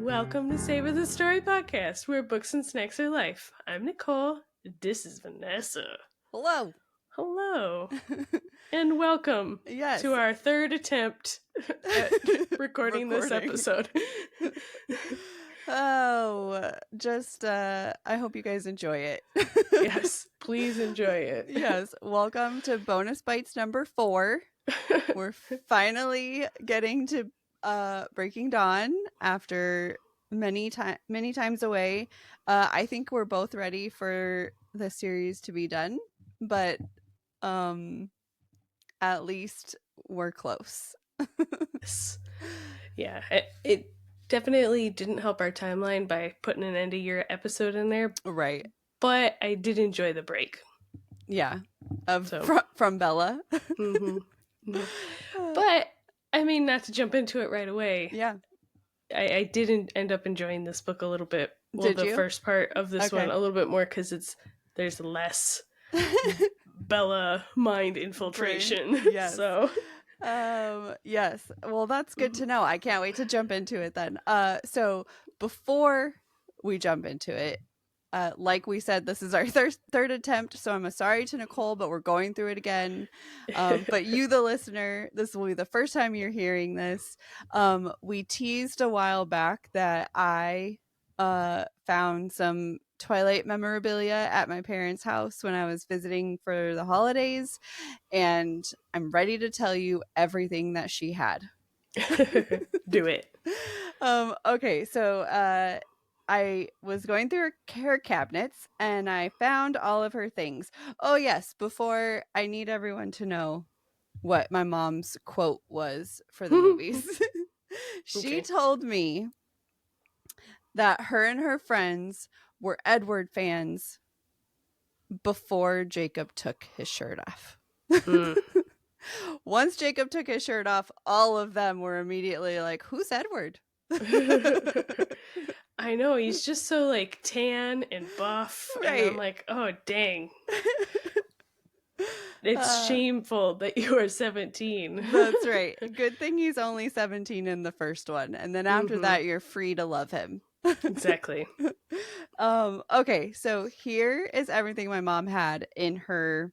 Welcome to Savor the Story podcast, where books and snacks are life. I'm Nicole. This is Vanessa. Hello. Hello. And welcome Yes. to our third attempt at recording this episode. I hope you guys enjoy it. Yes, please enjoy it. Yes. Welcome to Bonus Bites number 4. We're finally getting to Breaking Dawn after many times away. I think we're both ready for the series to be done, but at least we're close. Yeah, it definitely didn't help our timeline by putting an end of year episode in there. Right. But I did enjoy the break. Yeah. From Bella. Mm-hmm. Mm-hmm. But, I mean, not to jump into it right away. Yeah. I didn't end up enjoying this book a little bit. Well, Did you? First part of this one a little bit more because there's less Bella mind infiltration. Yes. So, yes. Well, that's good to know. I can't wait to jump into it then. So before we jump into it, like we said, this is our third attempt, so I'm sorry to Nicole, but we're going through it again. But you, the listener, this will be the first time you're hearing this. We teased a while back that I found some Twilight memorabilia at my parents' house when I was visiting for the holidays, and I'm ready to tell you everything that she had. Do it. Okay, so I was going through her cabinets and I found all of her things. Oh yes, before, I need everyone to know what my mom's quote was for the movies. She told me that her and her friends were Edward fans before Jacob took his shirt off. Once Jacob took his shirt off, all of them were immediately like, "Who's Edward?" I know, he's just so like tan and buff, right. And I'm like, oh dang. It's shameful that you are 17. That's right. Good thing he's only 17 in the first one, and then after that you're free to love him. Exactly. Okay, so here is everything my mom had in her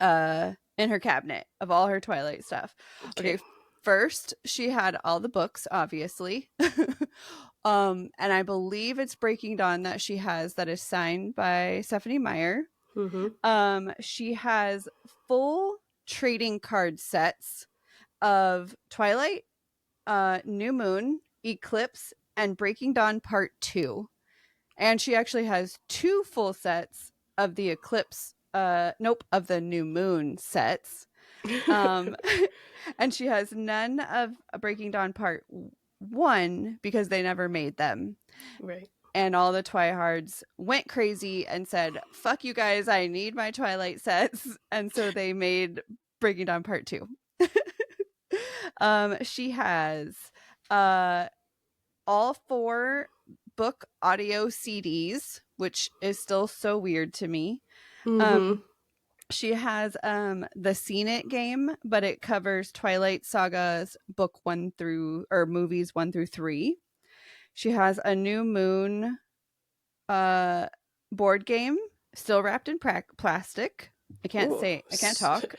cabinet of all her Twilight stuff. Okay, first she had all the books, obviously. And I believe it's Breaking Dawn that she has that is signed by Stephanie Meyer. She has full trading card sets of Twilight, New Moon, Eclipse, and Breaking Dawn Part 2. And she actually has 2 full sets of the Eclipse, of the New Moon sets. And she has none of Breaking Dawn Part 1 because they never made them. Right. And all the Twihards went crazy and said, "Fuck you guys, I need my Twilight sets." And so they made Breaking Dawn Part 2. She has all 4 book audio CDs, which is still so weird to me. She has the Seen It game, but it covers Twilight Saga's movies 1 through 3. She has a New Moon board game, still wrapped in plastic. I can't talk.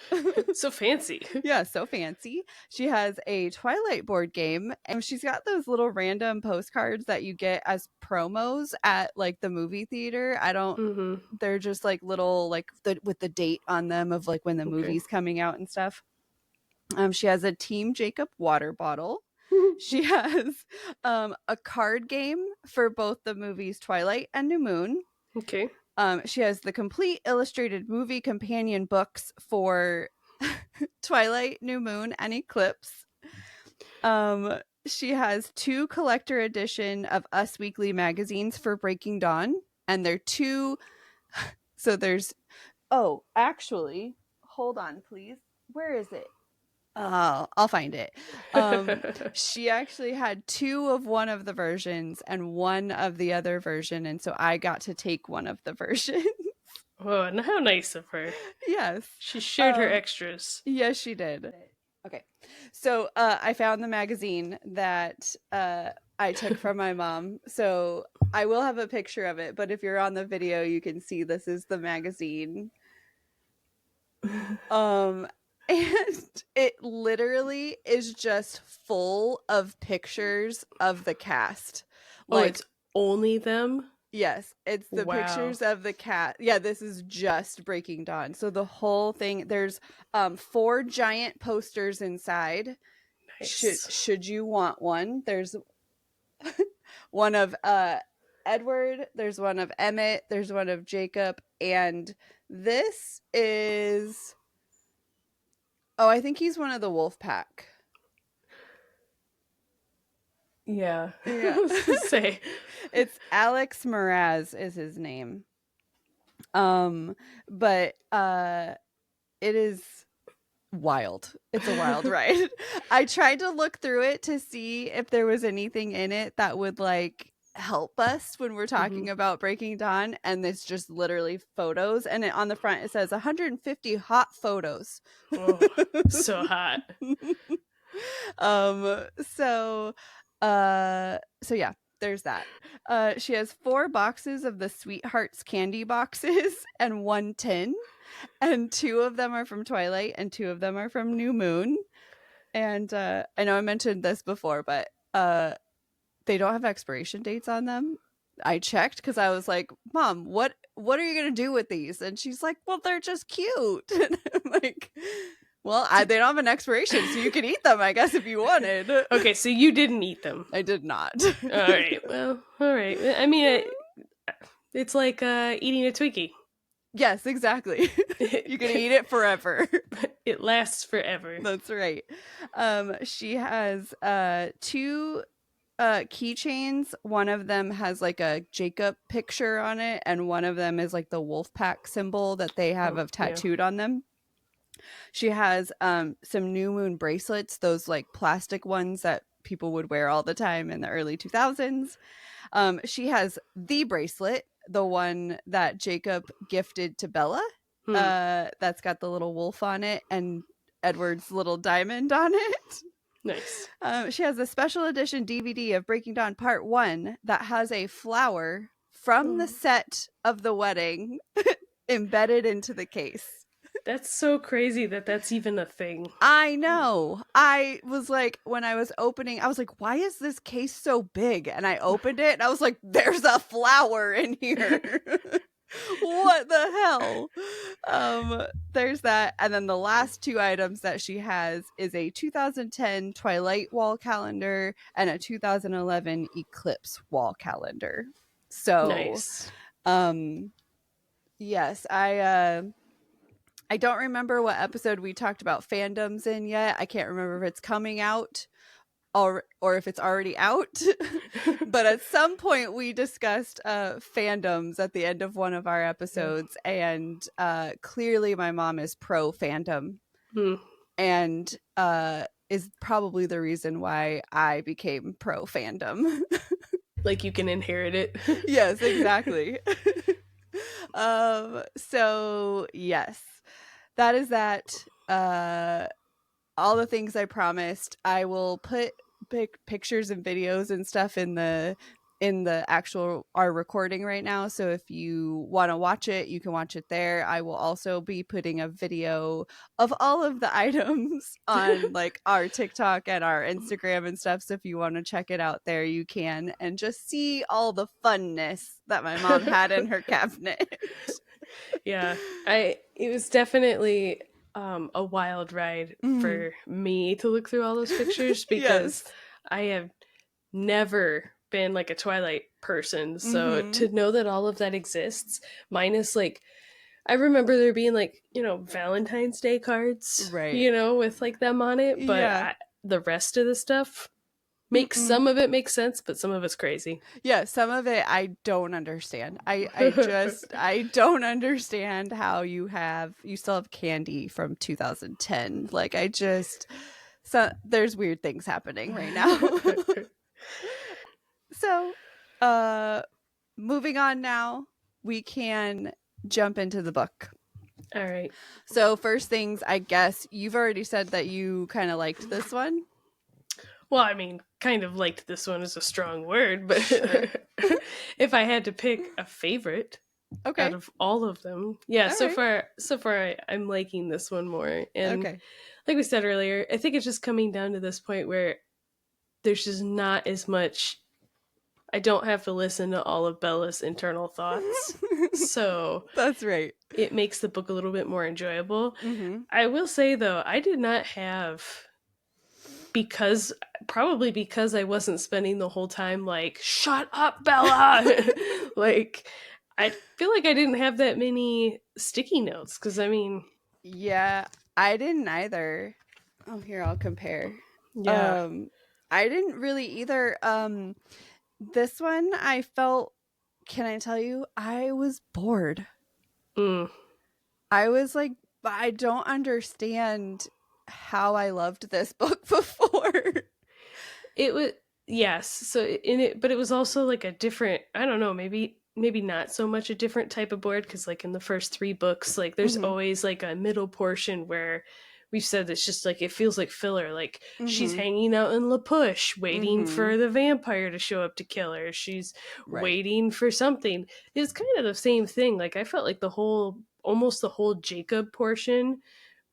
So fancy. Yeah, so fancy. She has a Twilight board game, and she's got those little random postcards that you get as promos at like the movie theater. They're just like little, like with the date on them of like when the movie's coming out and stuff. She has a Team Jacob water bottle. She has a card game for both the movies Twilight and New Moon. Okay. She has the complete illustrated movie companion books for Twilight, New Moon, and Eclipse. She has 2 collector edition of Us Weekly magazines for Breaking Dawn, and they're 2. So there's. Oh, actually, hold on, please. Where is it? I'll find it. She actually had 2 of one of the versions and 1 of the other version, and so I got to take one of the versions. Oh, and how nice of her. Yes. She shared her extras. Yes, she did. Okay. So I found the magazine that I took from my mom. So I will have a picture of it, but if you're on the video, you can see this is the magazine. And it literally is just full of pictures of the cast. Oh, Like, it's only them? yes, it's the Wow. pictures of the cat. Yeah, this is just Breaking Dawn. So the whole thing, there's 4 giant posters inside. Nice. Should you want one? There's one of Edward, there's one of Emmett, there's one of Jacob, and this is, oh, I think he's one of the wolf pack. Yeah. Yeah. Say. It's Alex Mraz is his name. But it is wild. It's a wild ride. I tried to look through it to see if there was anything in it that would like help us when we're talking about Breaking Dawn, and it's just literally photos, and on the front it says 150 hot photos. Oh, so hot. So yeah, there's that. She has 4 boxes of the Sweethearts candy boxes and 1 tin, and 2 of them are from Twilight and 2 of them are from New Moon. And I know I mentioned this before, but they don't have expiration dates on them. I checked because I was like, Mom, what are you gonna do with these? And she's like, well, they're just cute. And I'm like, well, they don't have an expiration, so you can eat them, I guess, if you wanted. Okay, so you didn't eat them. I did not. All right. Well, all right. I mean, it's like eating a Twinkie. Yes, exactly. You can eat it forever. It lasts forever. That's right. She has 2 keychains. One of them has like a Jacob picture on it, and one of them is like the wolf pack symbol that they have tattooed on them. She has some New Moon bracelets, those like plastic ones that people would wear all the time in the early 2000s. She has the bracelet, the one that Jacob gifted to Bella. That's got the little wolf on it and Edward's little diamond on it. Nice. She has a special edition DVD of Breaking Dawn Part 1 that has a flower from the set of the wedding embedded into the case. That's so crazy that that's even a thing. I know. I was like, when I was opening, I was like, why is this case so big? And I opened it and I was like, there's a flower in here. What the hell? There's that. And then the last 2 items that she has is a 2010 Twilight wall calendar and a 2011 Eclipse wall calendar. So nice. Yes, I don't remember what episode we talked about fandoms in yet. I can't remember if it's coming out or if it's already out. But at some point we discussed fandoms at the end of one of our episodes, and clearly my mom is pro fandom and is probably the reason why I became pro fandom. Like you can inherit it. Yes, exactly. So yes, that is that. All the things I promised. I will put pictures and videos and stuff in the actual our recording right now, so if you want to watch it, you can watch it there. I will also be putting a video of all of the items on like our TikTok and our Instagram and stuff, so if you want to check it out there, you can, and just see all the funness that my mom had in her cabinet. Yeah, it was definitely a wild ride for me to look through all those pictures, because I have never been like a Twilight person, so to know that all of that exists, minus like I remember there being like, you know, Valentine's Day cards, right, you know, with like them on it, but the rest of the stuff makes some of it make sense, but some of it's crazy. Yeah, some of it I don't understand. I just I don't understand how you still have candy from 2010. Like so there's weird things happening right now. So moving on now, we can jump into the book. All right. So first things, I guess you've already said that you kind of liked this one. Well, I mean, kind of liked this one is a strong word, but Sure. if I had to pick a favorite out Okay. of all of them, yeah, All so right. far, I'm liking this one more. And Okay. like we said earlier, I think it's just coming down to this point where there's just not as much. I don't have to listen to all of Bella's internal thoughts, so That's right. it makes the book a little bit more enjoyable. Mm-hmm. I will say though, I did not have, because probably because I wasn't spending the whole time like, shut up, Bella. Like, I feel like I didn't have that many sticky notes because I mean, Yeah, I didn't either. Oh, here I'll compare. yeah. Um, I didn't really either. This one I felt. Can I tell you? I was bored. Mm. I was like, I don't understand how I loved this book before. It was, yes. So in it, but it was also like a different. I don't know. Maybe not so much a different type of board because like in the first three books, like there's Mm-hmm. always like a middle portion where we've said it's just like it feels like filler. Like she's Mm-hmm. hanging out in La Push, waiting Mm-hmm. for the vampire to show up to kill her. She's Right. waiting for something. It's kind of the same thing. Like I felt like almost the whole Jacob portion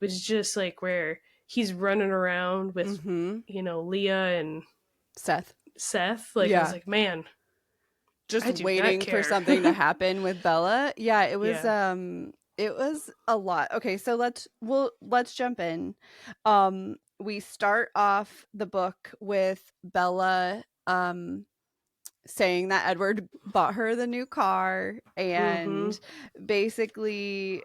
was just like where he's running around with, Mm-hmm. Leah and Seth. Seth. Like I was Yeah. like, man, Just I do not waiting for care. something to happen with Bella. Yeah, Yeah. it was a lot. Okay, so let's jump in. We start off the book with Bella saying that Edward bought her the new car Mm-hmm. and basically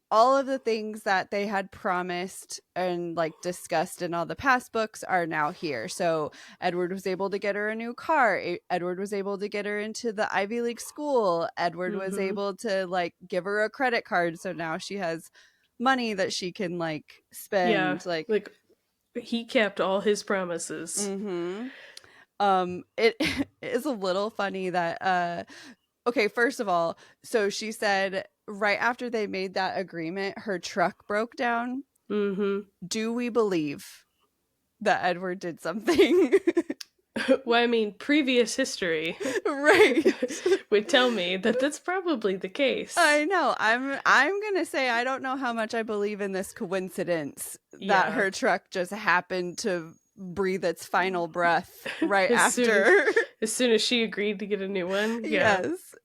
all of the things that they had promised and like discussed in all the past books are now here. So Edward was able to get her a new car. Edward was able to get her into the Ivy League school. Edward was Mm-hmm. able to like give her a credit card. So now she has money that she can like Yeah. spend. Like, Like he kept all his promises. mm-hmm. It is a little funny that okay, first of all, so she said right after they made that agreement, her truck broke down. Mm-hmm. Do we believe that Edward did something? Well, I mean, previous history Right. would tell me that that's probably the case. I know. I'm going to say I don't know how much I believe in this coincidence that Yeah. her truck just happened to breathe its final breath right As soon as after. as soon as she agreed to get a new one. Yeah. Yes.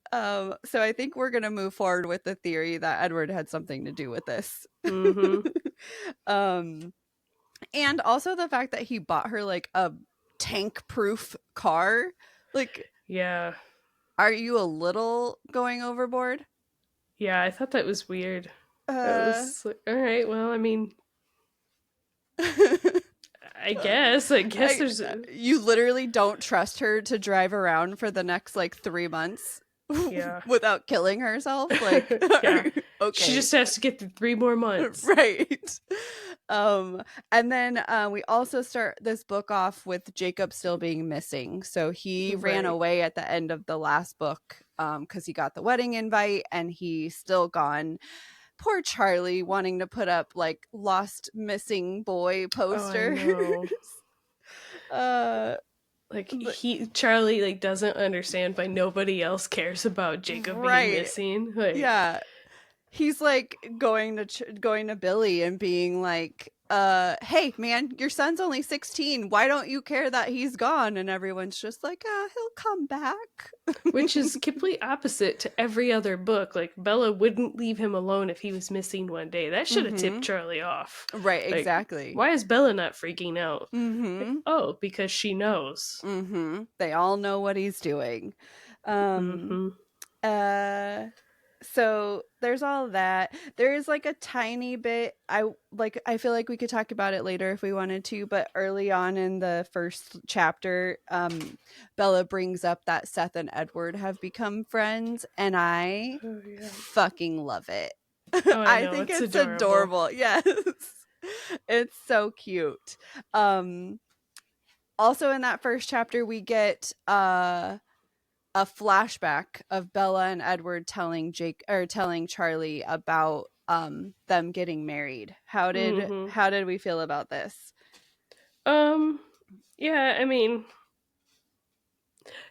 So I think we're going to move forward with the theory that Edward had something to do with this. Mm-hmm. um and also the fact that he bought her like a tank proof car. Like, Yeah. are you a little going overboard? Yeah, I thought that was weird. I Uh was like, all right, well, I mean, I guess I, there's you literally don't trust her to drive around for the next like 3 months yeah. without killing herself. Like, Yeah. She okay. just has to get through 3 more months. Right. And then we also start this book off with Jacob still being missing. So he ran Right. away at the end of the last book because he got the wedding invite and he's still gone. Poor Charlie wanting to put up like lost missing boy Oh, I posters. know. uh Like but, Charlie like doesn't understand why nobody else cares about Jacob being right. missing. Like Yeah. He's like going to Billy and being like, hey man, your son's only 16, why don't you care that he's gone? And everyone's just like, he'll come back. which is complete opposite to every other book. Like Bella wouldn't leave him alone if he was missing one day. That should have tipped Mm-hmm. Charlie off. Right, Like, exactly. why is Bella not freaking out? Like, Mm-hmm. oh, because she knows. Mm-hmm. They all know what he's doing. um Mm-hmm. uh so there's all that. There is like a tiny bit, I feel like we could talk about it later if we wanted to, but early on in the first chapter, Bella brings up that Seth and Edward have become friends, and I Oh yeah. fucking love it. Oh, I I know. think It's it's adorable. adorable. Yes. It's so cute. um Also in that first chapter we get a flashback of Bella and Edward telling Charlie about them getting married. How did we feel about this? Yeah, I mean,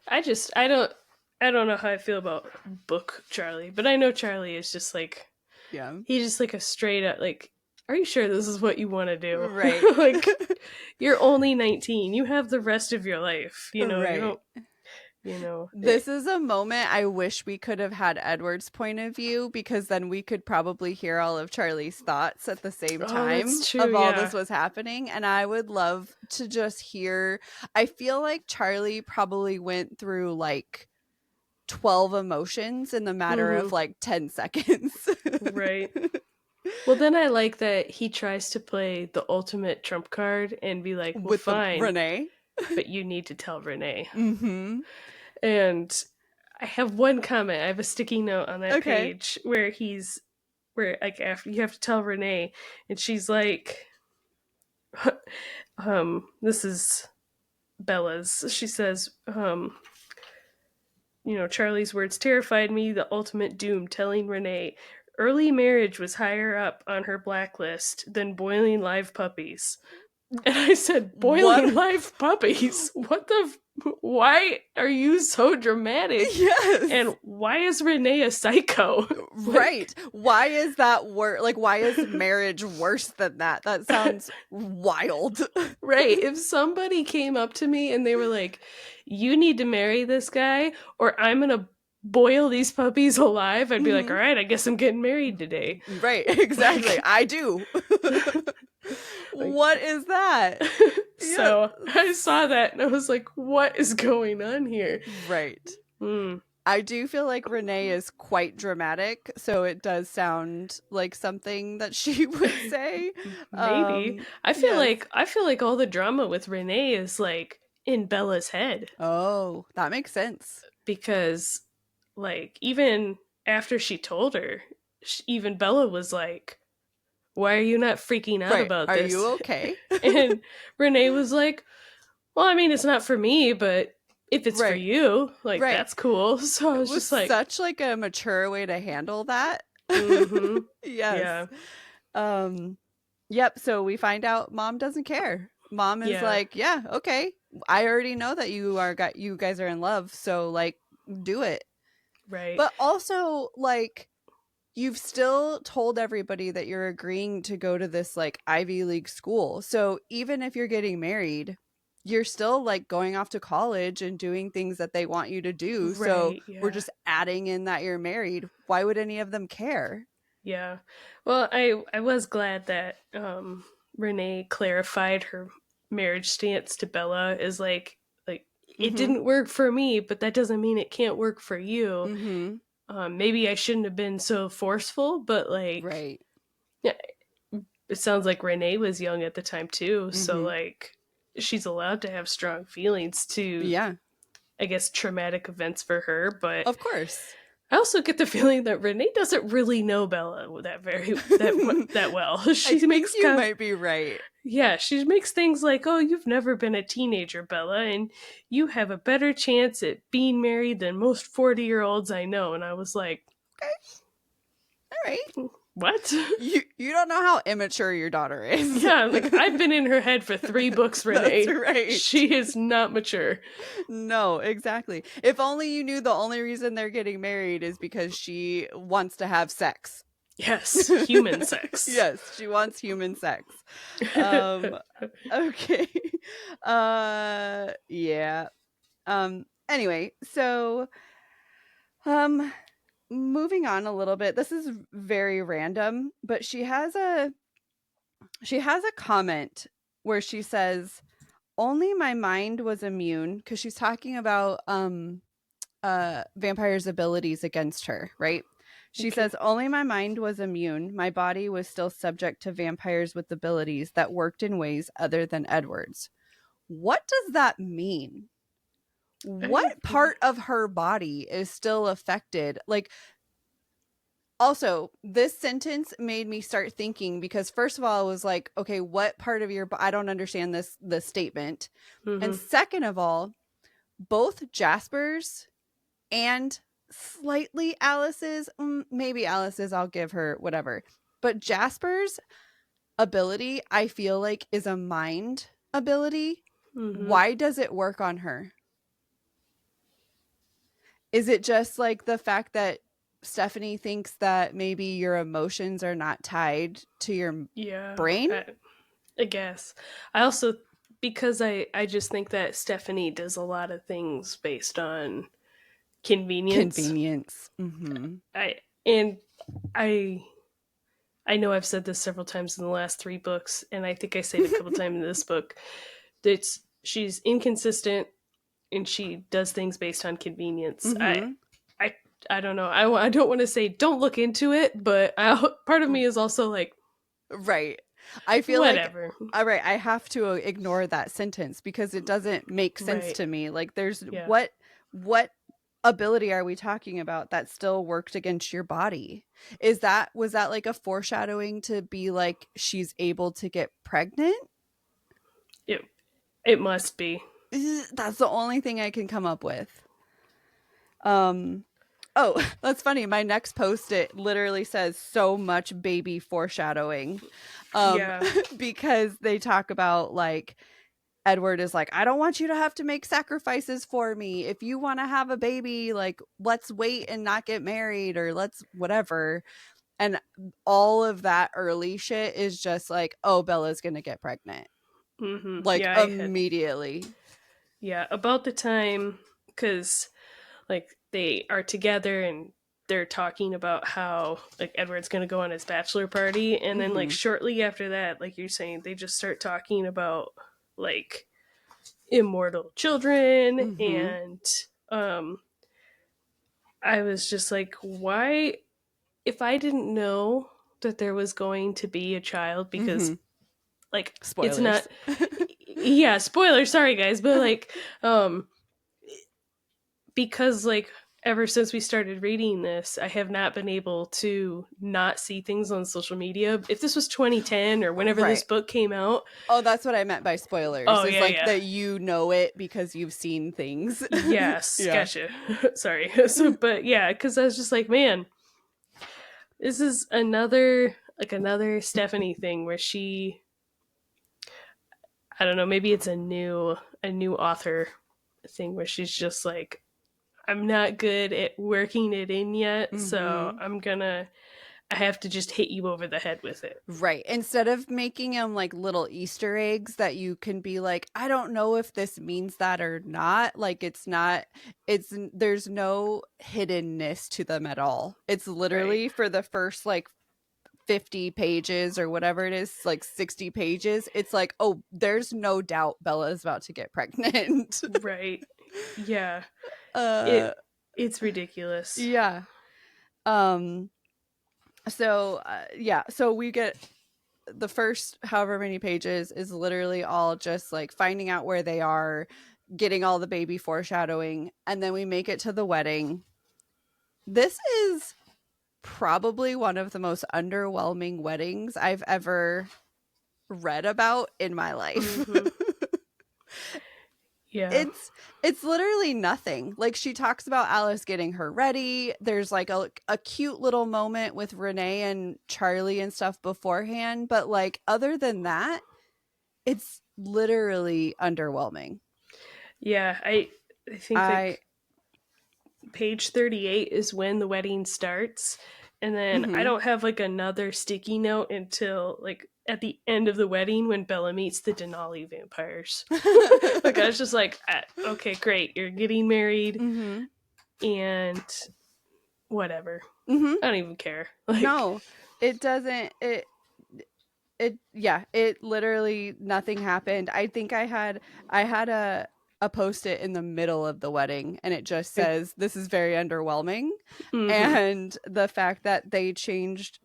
I don't know how I feel about book Charlie, but I know Charlie is just like, Yeah. he's just like a straight up like, are you sure this is what you want to do? Right. Like, you're only 19. You have the rest of your life. You know, you Right. don't, you know. This is a moment I wish we could have had Edward's point of view, because then we could probably hear all of Charlie's thoughts at the same time that's true, of all yeah. this was happening. And I would love to just hear. I feel like Charlie probably went through like 12 emotions in the matter of like 10 seconds. Right. Well, then I like that he tries to play the ultimate trump card and be like, well, With fine, Renee. but you need to tell Renee. Mm-hmm. And I have one comment. I have a sticky note on that page where like, after you have to tell Renee, and she's like, this is Bella's. She says, you know, Charlie's words terrified me, the ultimate doom, telling Renee early marriage was higher up on her blacklist than boiling live puppies. And I said, boiling live puppies? What the why are you so dramatic? Yes. And why is Renee a psycho? Right. Why is that like, why is marriage worse than that? That sounds wild. Right. If somebody came up to me and they were like, you need to marry this guy or I'm going to boil these puppies alive, I'd be like, all right, I guess I'm getting married today. Right. Exactly. I do. What is that? So I saw that and I was like, what is going on here? Right. I do feel like Renee is quite dramatic, so it does sound like something that she would say. Maybe. I feel like all the drama with Renee is like in Bella's head. Oh, that makes sense. Because like even after she told her, even Bella was like, why are you not freaking out about this? Are you okay? And Renee was like, well, I mean, it's not for me, but if it's for you, like, that's cool. So I was just like, such like a mature way to handle that. Yes. Yeah. Yep. So we find out Mom doesn't care. Mom is like, yeah, okay. I already know that you guys are in love. So like, do it. Right. But also like, you've still told everybody that you're agreeing to go to this like Ivy League school. So even if you're getting married, you're still like going off to college and doing things that they want you to do. Right, so we're just adding in that you're married. Why would any of them care? Yeah. Well, I was glad that Renee clarified her marriage stance to Bella is like it didn't work for me, but that doesn't mean it can't work for you. Maybe I shouldn't have been so forceful, but like, yeah, it sounds like Renee was young at the time too. So like, she's allowed to have strong feelings to, I guess, traumatic events for her. But of course, I also get the feeling that Renee doesn't really know Bella that well. She makes you might be right. Yeah, she makes things like, oh, you've never been a teenager, Bella, and you have a better chance at being married than most 40-year-olds I know. And I was like, okay, all right. What? You don't know how immature your daughter is. Yeah, like, I've been in her head for 3 books, Renee. That's right. She is not mature. No, exactly. If only you knew the only reason they're getting married is because she wants to have sex. Yes, human sex. Yes, she wants human sex. Okay. Yeah. Anyway, so moving on a little bit. This is very random, but she has a comment where she says, "Only my mind was immune," because she's talking about vampires' abilities against her, right? She says, "Only my mind was immune. My body was still subject to vampires with abilities that worked in ways other than Edward's." What does that mean? What part of her body is still affected? Like, also, this sentence made me start thinking, because first of all, I was like, okay, what part of your I don't understand this statement. And second of all, both Jasper's and slightly Alice's, maybe Alice's, I'll give her whatever, But Jasper's ability, I feel like, is a mind ability. Mm-hmm. Why does it work on her? Is it just like the fact that Stephanie thinks that maybe your emotions are not tied to your Yeah, brain? I guess. I also, because I just think that Stephanie does a lot of things based on convenience. Convenience. Mm-hmm. I and I I know I've said this several times in the last three books, and I think I say it a couple times in this book. That she's inconsistent and she does things based on convenience. Mm-hmm. I I don't know. I don't want to say don't look into it, but part of me is also like Right. I feel like, whatever. all right, I have to ignore that sentence because it doesn't make sense Right. to me. Like, there's Yeah. what ability are we talking about that still worked against your body? Was that like a foreshadowing to be like she's able to get pregnant? It it must be. That's the only thing I can come up with. Um Oh, that's funny. My next post it literally says so much baby foreshadowing. Um Yeah. because they talk about like Edward is like, I don't want you to have to make sacrifices for me. If you want to have a baby, like, let's wait and not get married or let's whatever. And all of that early shit is just like, oh, Bella's going to get pregnant. Mm-hmm. Like, Yeah, I had immediately. yeah, about the time because like they are together and they're talking about how like Edward's gonna go on his bachelor party, and then like Mm-hmm. shortly after that, like you're saying, they just start talking about like immortal children, Mm-hmm. and um I was just like, why, if I didn't know that there was going to be a child, because Mm-hmm. like it's not, Spoilers. yeah, spoiler, sorry guys, but like because like ever since we started reading this, I have not been able to not see things on social media. If this was 2010 or whenever this Right. book came out, Oh, that's what I meant by spoilers. oh Is yeah, like yeah. that you know it because you've seen things. Yes, Yeah. gotcha. Sorry. So but yeah, cuz I was just like, man, this is another Stephanie thing where she, I don't know, maybe it's a new author thing where she's just like, I'm not good at working it in yet, so Mm-hmm. I have to just hit you over the head with it. Right. Instead of making them like little Easter eggs that you can be like, I don't know if this means that or not. Like, there's no hiddenness to them at all. It's Right. literally for the first like 50 pages or whatever it is, like 60 pages. It's like, oh, there's no doubt Bella is about to get pregnant. Right. Yeah. uh, It it's ridiculous. yeah. Um, so we get the first however many pages is literally all just like finding out where they are, getting all the baby foreshadowing, and then we make it to the wedding. This is probably one of the most underwhelming weddings I've ever read about in my life. Mhm. Yeah. It's literally nothing. Like, she talks about Alice getting her ready. There's like a cute little moment with Renee and Charlie and stuff beforehand, but like other than that, it's literally underwhelming. Yeah, I think I like page 38 is when the wedding starts, and then I mhm. don't have like another sticky note until like at the end of the wedding when Bella meets the Denali vampires. Like I was just like, okay, great, you're getting married Mhm. and whatever. Mhm. I don't even care. Like No, it doesn't it literally nothing happened. I think I had a post it in the middle of the wedding and it just says this is very underwhelming. mm-hmm. And the fact that they changed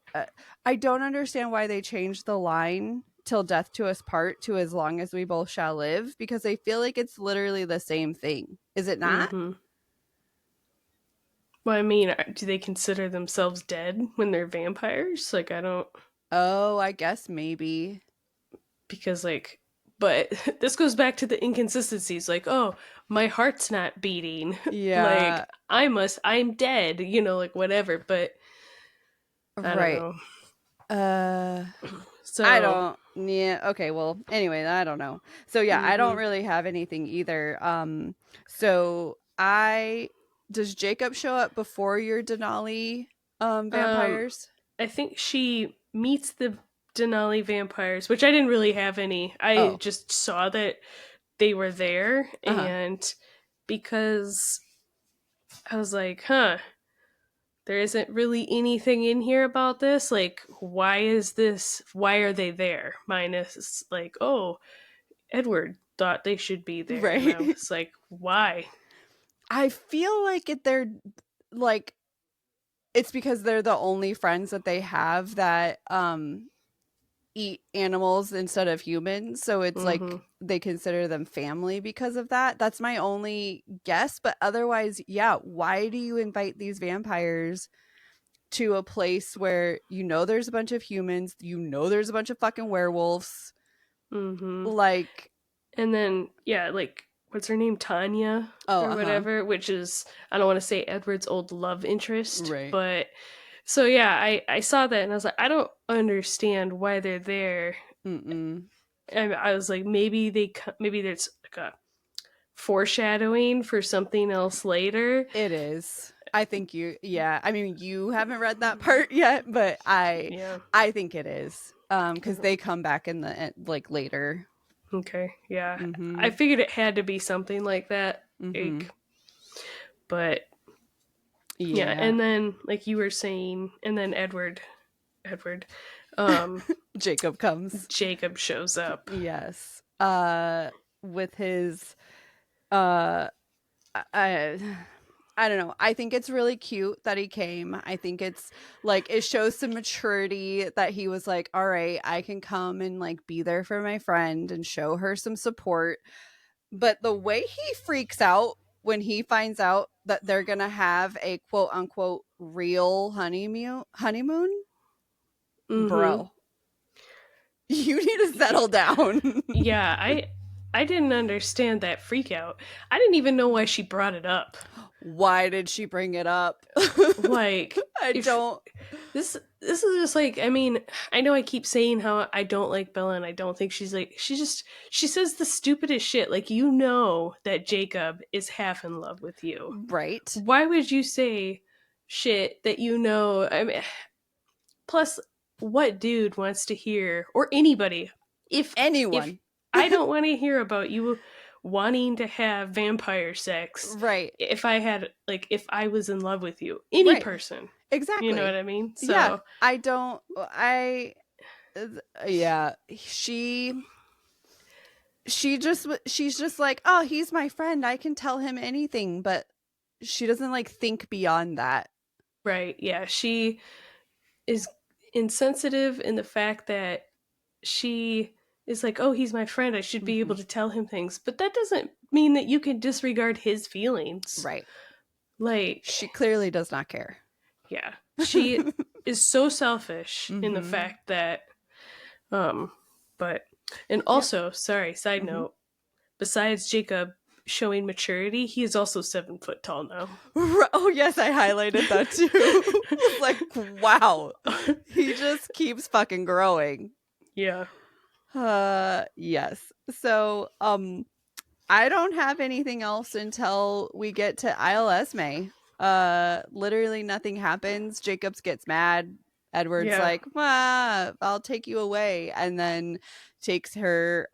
I don't understand why they changed the line till death to us part to as long as we both shall live, because I feel like it's literally the same thing. Is it not? Mm-hmm. Well, I mean, do they consider themselves dead when they're vampires? Like, I don't, Oh, I guess maybe. because, like, but this goes back to the inconsistencies. Like, oh, my heart's not beating. Like, Yeah, I'm dead, like, whatever. But I don't right. know. Uh I So, don't. Yeah. Okay. Well. Anyway, I don't know. So yeah, I don't hmm really have anything either. So I does Jacob show up before your Denali um, vampires? I think she meets the Denali vampires, which I didn't really have any. I Oh. just saw that they were there, Uh huh. and because I was like, huh, there isn't really anything in here about this. Like, why is this? Why are they there? Minus, like, oh, Edward thought they should be there. And I Right. was like, why? I feel like they're like it's because they're the only friends that they have that eat animals instead of humans, so it's Mm-hmm. like they consider them family because of that. That's my only guess, but otherwise, yeah, why do you invite these vampires to a place where you know there's a bunch of humans, you know there's a bunch of fucking werewolves, Mm-hmm. like And then, yeah, like, what's her name? Tanya oh, or uh-huh, whatever, which is, I don't want to say Edward's old love interest, right. but so yeah, I saw that and I was like, I don't understand why they're there. Mm-mm. And I was like, maybe maybe there's like a foreshadowing for something else later. It is. I think you yeah, I mean you haven't read that part yet, but Yeah. I think it is. Cuz they come back in the like later. Okay. Yeah. I Mhm. figured it had to be something like that. Mhm. Like, but yeah, Yeah. and then like you were saying, and then Edward, um, Jacob comes. Jacob shows up. Yes. With his uh I I don't know. I think it's really cute that he came. I think it's like it shows some maturity that he was like, "All right, I can come and like be there for my friend and show her some support." But the way he freaks out when he finds out that they're going to have a quote unquote real honeymoon, Mm-hmm. bro, you need to settle down. Yeah, I didn't understand that freak out. I didn't even know why she brought it up. Why did she bring it up? Like, I if don't. this is just like, I mean, I know I keep saying how I don't like Bella and I don't think she's like, she says the stupidest shit. Like, you know that Jacob is half in love with you. Right. Why would you say shit that you know? I mean, plus, what dude wants to hear, or anybody, if Anyone. I don't want to hear about you wanting to have vampire sex, Right. if I had, like, if I was in love with you, any Right. person, you know what Exactly. I mean? Yeah. So I don't. I. Yeah. She's just like, oh, he's my friend. I can tell him anything, but she doesn't like think beyond that. right, yeah, she is insensitive in the fact that she is like, oh, he's my friend, I should be able Hmm. to tell him things, but that doesn't mean that you can disregard his feelings. Right. Like, She clearly does not care. yeah, she is so selfish in the Hmm. fact that um but and Yep. also, sorry, side Hmm. note, besides Jacob showing maturity, he is also 7 foot tall now. Oh yes, I highlighted that too. It's like, wow, he just keeps fucking growing. Yeah. Yes. So, I don't have anything else until we get to Isle Esme. Literally nothing happens. Jacobs gets mad. Edward's Yeah. like, "Ah, I'll take you away," and then takes her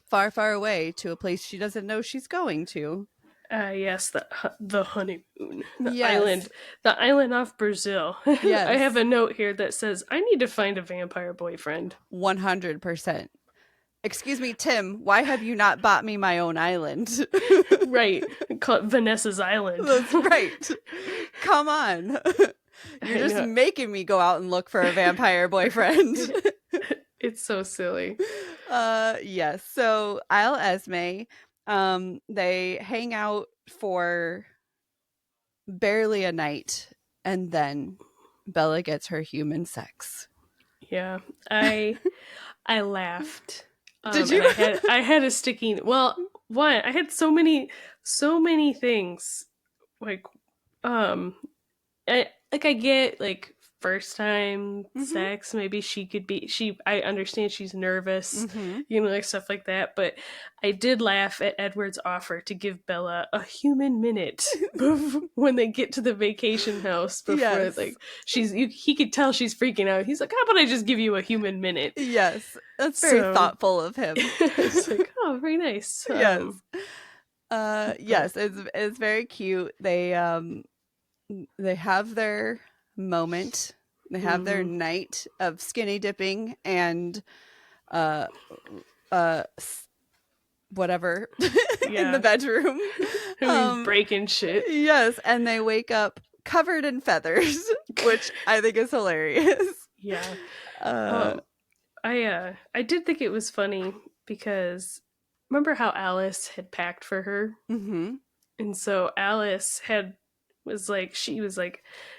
far, far away to a place she doesn't know she's going to. Yes, the honeymoon, Yes, the island off Brazil. I have yes, a note here that says I need to find a vampire boyfriend. 100%. Excuse me, Tim. Why have you not bought me my own island? Right, call it Vanessa's Island. That's right. Come on. You're I just know. making me go out and look for a vampire boyfriend. It's so silly. Yes. So Isle Esme, they hang out for barely a night and then Bella gets her human sex. Yeah, I laughed, Did and you? I had a sticking. Well, one, I had so many things, like, um, I get like first time sex. Maybe she could be I understand she's nervous, like stuff like that, but I did laugh at Edward's offer to give Bella a human minute when they get to the vacation house before like he could tell she's freaking out. He's like, how about I just give you a human minute? Yes, that's very thoughtful of him. It's like, oh, very nice. Yes. Yes, it's very cute. They have their moment. They have their night of skinny dipping and whatever in the bedroom. Breaking shit. Yes, and they wake up covered in feathers, which I think is hilarious. Yeah. I did think it was funny because remember how Alice had packed for her? And so Alice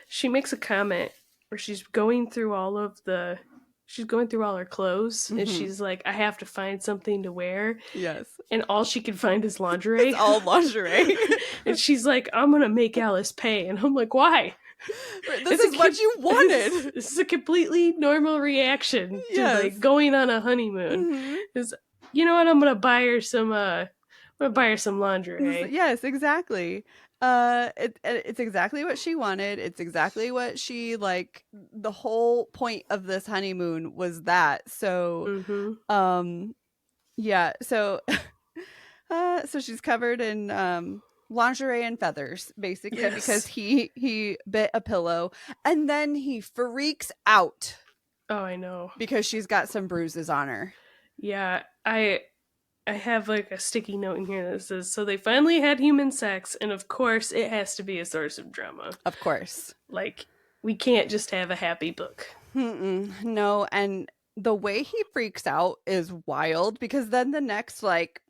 she makes a comment where she's going through all her clothes and she's like, I have to find something to wear. Yes. And all she can find is lingerie. It's all lingerie. And she's like, I'm gonna make Alice pay. And I'm like, why? This is what you wanted. This is a completely normal reaction to like going on a honeymoon. Is, you know what? I'm gonna buy her some lingerie. Yes, exactly. It's exactly what she wanted. It's exactly what she like. The whole point of this honeymoon was that. So, yeah. So, so she's covered in lingerie and feathers, basically, because he bit a pillow, and then he freaks out. Oh, I know, because she's got some bruises on her. Yeah, I have like a sticky note in here that says, so they finally had human sex, and of course it has to be a source of drama. Of course. Like, we can't just have a happy book. No, and the way he freaks out is wild, because then the next, like,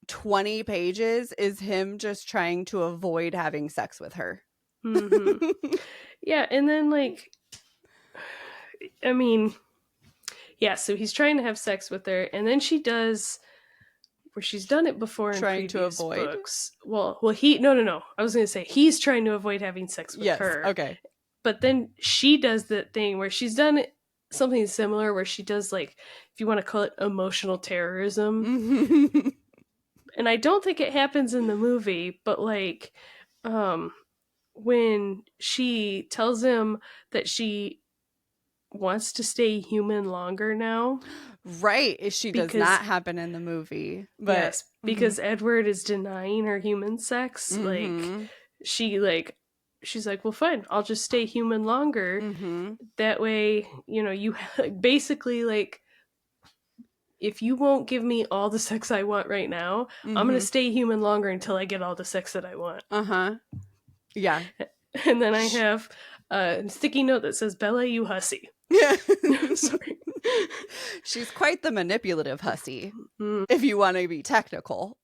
20 pages is him just trying to avoid having sex with her. Yeah, and then, like, I mean, yeah, so he's trying to have sex with her, and then she does... where she's done it before in trying previous to avoid books. Well, he no. I was going to say he's trying to avoid having sex with her. Okay. But then she does the thing where she's done something similar, where she does, like, if you want to call it emotional terrorism. And I don't think it happens in the movie, but like, when she tells him that she wants to stay human longer now. Right. She does not happen in the movie. But yes, because Edward is denying her human sex. Like, she's like, well, fine, I'll just stay human longer. That way, you basically, like, if you won't give me all the sex I want right now, I'm going to stay human longer until I get all the sex that I want. Yeah. And then I have a sticky note that says, Bella, you hussy. Sorry. She's quite the manipulative hussy, if you want to be technical.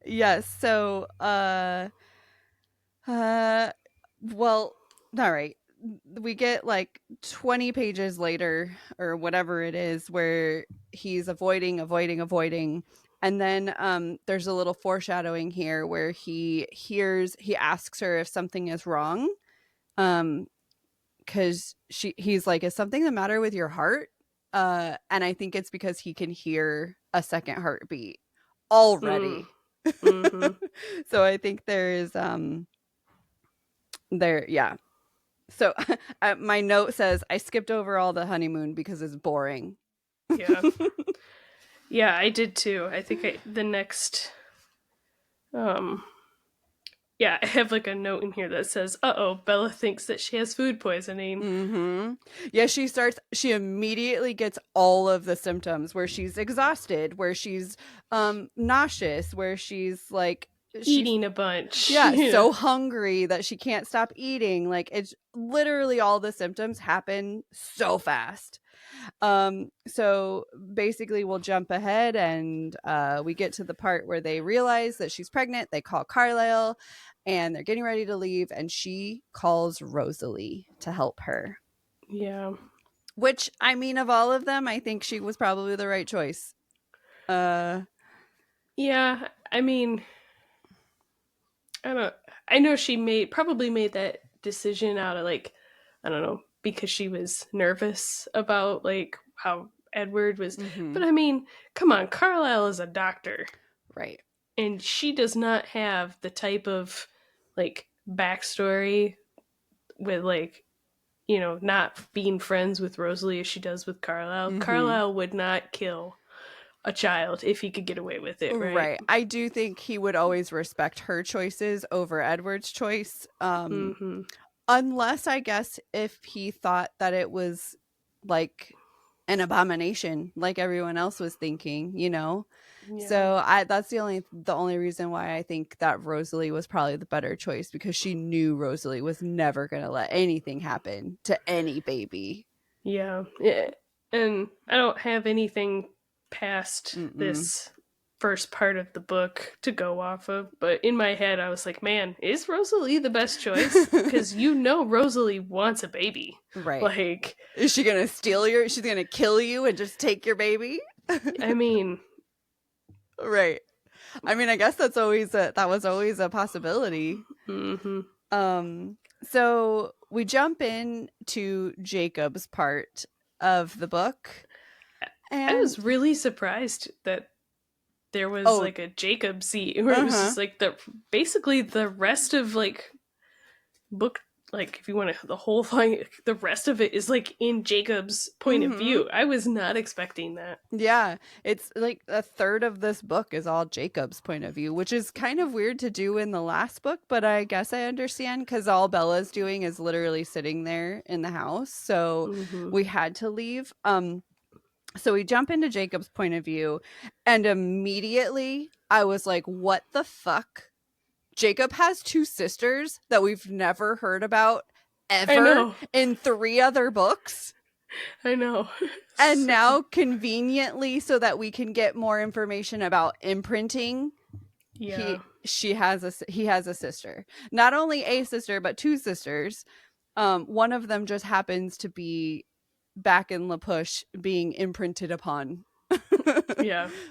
Yes. So, well, all right. We get like 20 pages later or whatever it is where he's avoiding. And then there's a little foreshadowing here where he asks her if something is wrong. Because he's like, is something the matter with your heart? And I think it's because he can hear a second heartbeat already. So I think there is yeah. So my note says, I skipped over all the honeymoon because it's boring. Yeah. Yeah, I did too. I think the next yeah, I have like a note in here that says, Bella thinks that she has food poisoning. Yeah, she immediately gets all of the symptoms where she's exhausted, where she's nauseous, where she's like eating a bunch. Yeah, so hungry that she can't stop eating. Like, it's literally all the symptoms happen so fast. So basically we'll jump ahead and we get to the part where they realize that she's pregnant. They call Carlisle and they're getting ready to leave, and she calls Rosalie to help her. Yeah. Which, I mean, of all of them, I think she was probably the right choice. Yeah, I mean, I know she probably made that decision out of like, I don't know, because she was nervous about like how Edward was. But I mean, come on, Carlisle is a doctor. Right. And she does not have the type of like backstory with like, you know, not being friends with Rosalie as she does with Carlisle. Carlisle would not kill a child if he could get away with it, right? Right. I do think he would always respect her choices over Edward's choice. Unless, I guess, if he thought that it was like an abomination, like everyone else was thinking, you know? Yeah. So that's the only reason why I think that Rosalie was probably the better choice, because she knew Rosalie was never going to let anything happen to any baby. Yeah. And I don't have anything past this first part of the book to go off of, but in my head I was like, man, is Rosalie the best choice? Because you know Rosalie wants a baby. Right. Like, is she gonna steal she's gonna kill you and just take your baby? I mean, right. I mean, I guess that was always a possibility. So we jump in to Jacob's part of the book, and I was really surprised that there was like a Jacob scene where it was just like basically the rest of like book, like if you want to, the whole thing, the rest of it is like in Jacob's point of view. I was not expecting that. Yeah, it's like a third of this book is all Jacob's point of view, which is kind of weird to do in the last book, but I guess I understand, because all Bella's doing is literally sitting there in the house, so we had to leave. So we jump into Jacob's point of view, and immediately I was like, what the fuck? Jacob has two sisters that we've never heard about ever in 3 other books. I know. And now, conveniently, so that we can get more information about imprinting, he has a sister. Not only a sister, but 2 sisters. One of them just happens to be back in La Push being imprinted upon.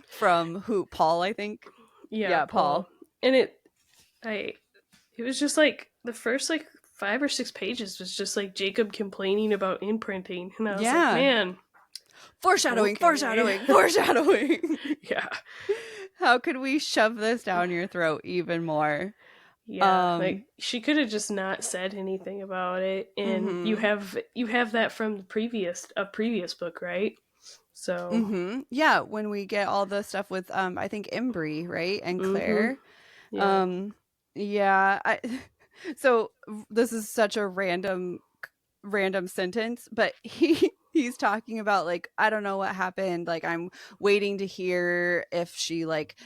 From who? Paul, I think. Yeah, Paul. And it was just like the first like 5 or 6 pages was just like Jacob complaining about imprinting, and I was like, man, foreshadowing. Yeah. How could we shove this down your throat even more? Yeah, like she could have just not said anything about it, and you have that from the previous book, right? So yeah, when we get all the stuff with I think Embry, right, and Claire. So this is such a random sentence, but he's talking about like, I don't know what happened, like I'm waiting to hear if she like,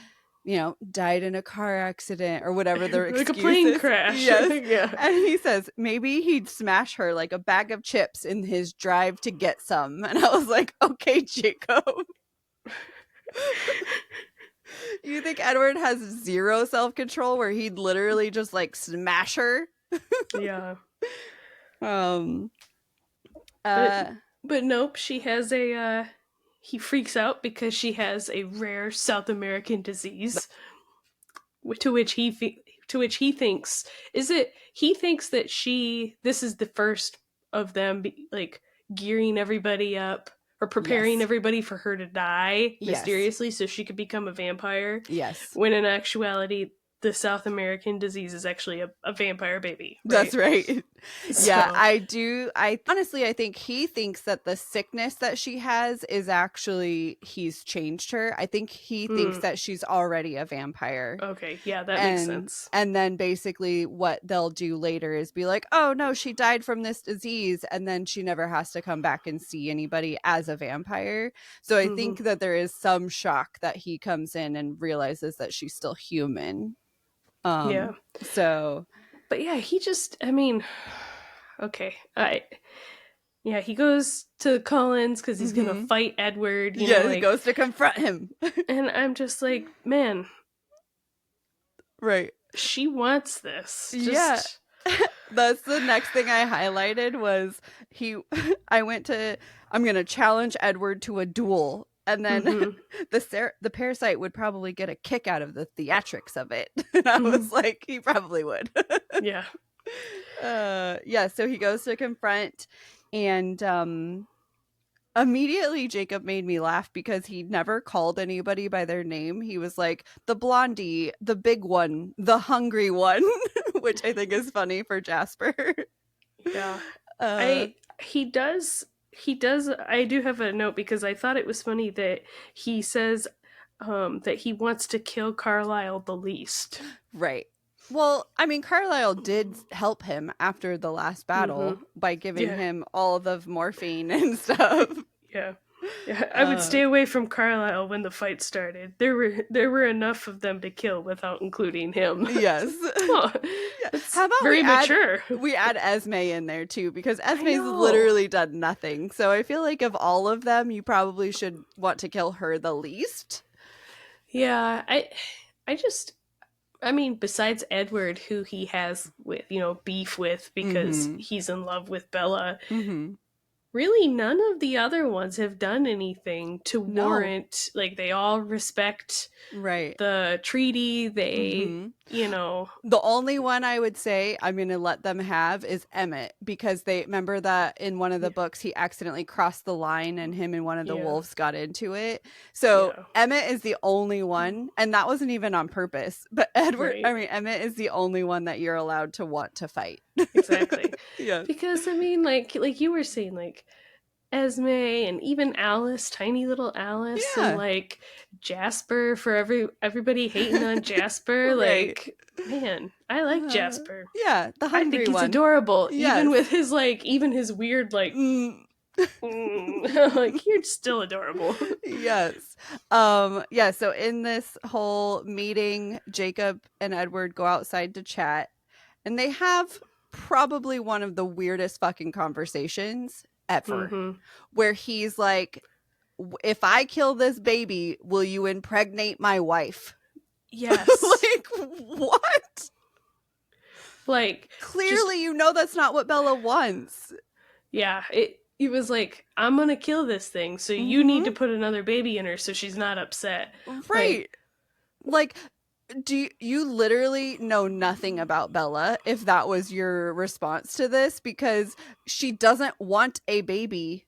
you know, died in a car accident or whatever their like excuse a plane is. crash. Yes. Yeah. And he says maybe he'd smash her like a bag of chips in his drive to get some. And I was like, okay, Jacob. You think Edward has zero self-control where he'd literally just like smash her? Yeah. But nope, she has a he freaks out because she has a rare South American disease, to which he thinks he thinks that this is the first of them like gearing everybody up or preparing everybody for her to die mysteriously so she could become a vampire. Yes. When in actuality, the South American disease is actually a vampire baby. Right? That's right. Yeah, I honestly, I think he thinks that the sickness that she has is actually he's changed her. I think he thinks that she's already a vampire. Okay, yeah, that makes sense. And then basically what they'll do later is be like, oh no, she died from this disease, and then she never has to come back and see anybody as a vampire. So I think that there is some shock that he comes in and realizes that she's still human. So, but yeah, he just, I mean, okay, he goes to Collins because he's gonna fight Edward. He goes to confront him, and I'm just like, man, right? She wants this. That's the next thing I highlighted was I'm gonna challenge Edward to a duel. And then the parasite would probably get a kick out of the theatrics of it. And I was like, he probably would. Yeah. Yeah, so he goes to confront, and immediately Jacob made me laugh because he never called anybody by their name. He was like, the blondie, the big one, the hungry one, which I think is funny for Jasper. Yeah. uh I he does I do have a note because I thought it was funny that he says that he wants to kill Carlisle the least. right. Well, I mean, Carlisle did help him after the last battle Mhm. by giving Yeah. him all the morphine and stuff. Yeah. Yeah, I would uh stay away from Carlisle when the fight started. There were enough of them to kill without including him. yes. Oh, Yeah. that's How about very mature. we add Esme in there too, because I Esme's know. literally done nothing. So I feel like of all of them, you probably should want to kill her the least. Yeah, I mean, besides Edward, who he has with, beef with because Mm-hmm. he's in love with Bella, Mm-hmm. really none of the other ones have done anything to No. warrant, like, they all respect Right. the treaty. They, Mm-hmm. you know, The only one I would say I'm going to let them have is Emmett, because they remember that in one of the yeah, books he accidentally crossed the line and him and one of the yeah, wolves got into it. So yeah, Emmett is the only one, and that wasn't even on purpose. But right, Emmett is the only one that you're allowed to want to fight. exactly. Yes. Because I mean, like you were saying, like Esme and even Alice, tiny little Alice, and Yeah. like Jasper, for everybody hating on Jasper. Right. Like, man, I like Jasper. Yeah, the I think hungry he's one. adorable, even Yes. with his even his weird Mm. like you're still adorable. Yes. Yeah, so in this whole meeting, Jacob and Edward go outside to chat, and they have probably one of the weirdest fucking conversations ever, Hmm. where he's like, if I kill this baby, will you impregnate my wife? Yes, Like, what? like just Clearly, you know that's not what Bella wants. yeah. It was like, I'm gonna kill this thing, so you need Mm-hmm. to put another baby in her so she's not upset. Like, Right. Like, you literally know nothing about Bella if that was your response to this, because she doesn't want a baby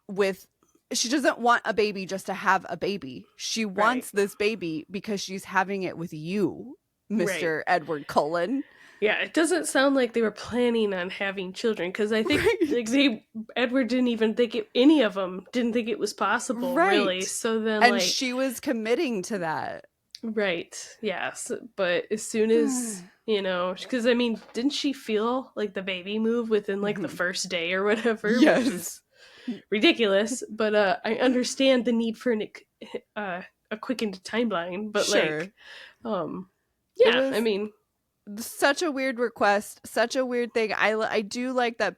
with she doesn't want a baby just to have a baby. She right, wants this baby because she's having it with you, right. Mr. Edward Cullen. Yeah, it doesn't sound like they were planning on having children because I think Right. Edward didn't even think any of them didn't think it was possible, really. Right. So then, And like, she was committing to that. right, yes, but as soon as because I mean, didn't she feel like the baby move within like the Mhm. first day or whatever, which Yes. is ridiculous. But I understand the need for a quickened timeline, but Sure. It yeah, I was mean, such a weird request, such a weird thing. I do like that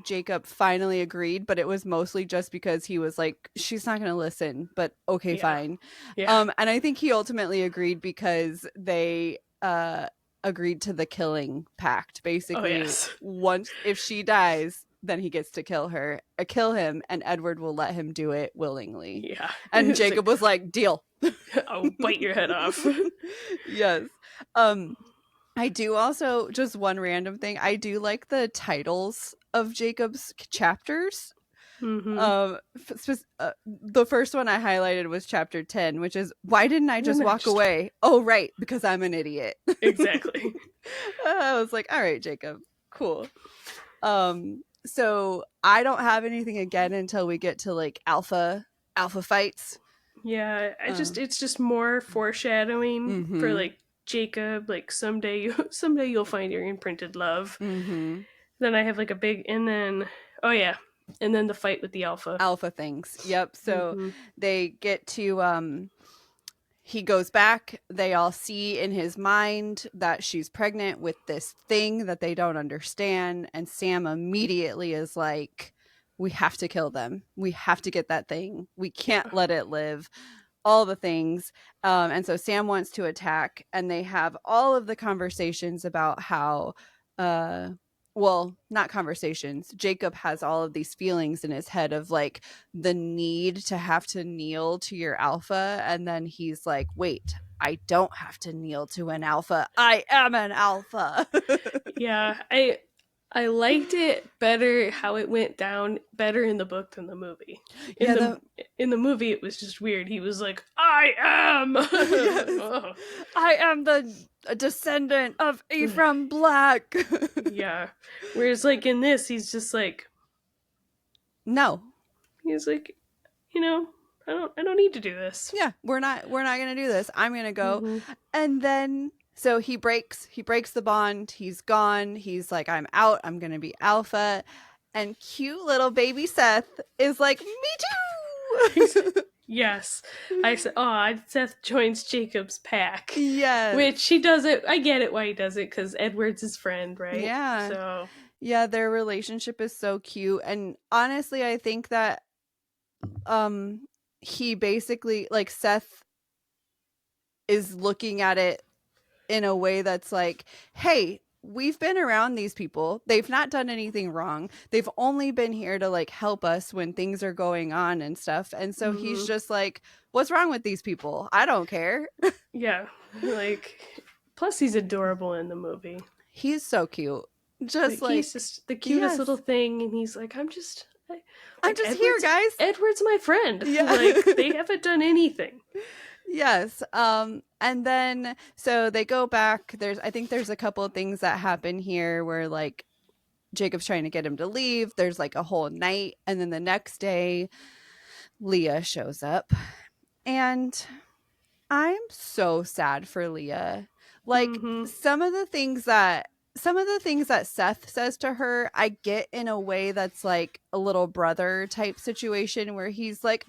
Jacob finally agreed, but it was mostly just because he was like, she's not going to listen, but okay, yeah, fine. yeah, And I think he ultimately agreed because they agreed to the killing pact. oh Basically, yes, once if she dies, then he gets to kill him, and Edward will let him do it willingly. yeah. And It's Jacob like, was like, deal. I'll bite your head off. Yes. Um I do also, just one random thing, I do like the titles of Jacob's chapters. Mm-hmm. The first one I highlighted was chapter 10, which is, why didn't I just Then I walk just away? Oh, right, because I'm an idiot. exactly. I was like, all right, Jacob, cool. So I don't have anything again until we get to like alpha fights. Yeah, Um, it's just more foreshadowing for mm-hmm, like Jacob. Like someday you'll find your imprinted love. mm-hmm. Then I have like a big, and then oh yeah, and then the fight with the alpha. Alpha things. Yep. So Mm-hmm. they get to he goes back, they all see in his mind that she's pregnant with this thing that they don't understand, and Sam immediately is like, we have to kill them, we have to get that thing, we can't Yeah. let it live, all the things. And so Sam wants to attack, and they have all of the conversations about how well, not conversations, Jacob has all of these feelings in his head of like the need to have to kneel to your alpha, and then he's like, wait, I don't have to kneel to an alpha. I am an alpha. Yeah, I liked it better how it went down better in the book than the movie. In Yeah, the in the movie it was just weird. He was like, "I am." yes. Like, oh. I am the descendant of Ephraim Black. Yeah. Whereas like in this he's just like No. he's like, you know, I don't need to do this. Yeah, we're not going to do this. I'm going to go. Mm-hmm. And then so he breaks the bond. He's gone. He's like, I'm out. I'm going to be alpha. And cute little baby Seth is like, me too. Yes. I said, oh, Seth joins Jacob's pack. Yes. Which he does it. I get it why he does it, because Edward's his friend, right? Yeah. So. Yeah, their relationship is so cute. And honestly, I think that he basically, like, Seth is looking at it in a way that's like, hey, we've been around these people. They've not done anything wrong. They've only been here to like help us when things are going on and stuff. And so he's just like, what's wrong with these people? I don't care. Yeah. Like, plus he's adorable in the movie. He's so cute. Just like he's just the cutest little thing, and he's like, I'm just here, guys. Edward's my friend. Yeah. Like, they haven't done anything. Yes. And then so they go back. I think there's a couple of things that happen here where like Jacob's trying to get him to leave. There's like a whole night, and then the next day Leah shows up, and I'm so sad for Leah. Like, some of the things that Seth says to her, I get in a way that's like a little brother type situation where he's like,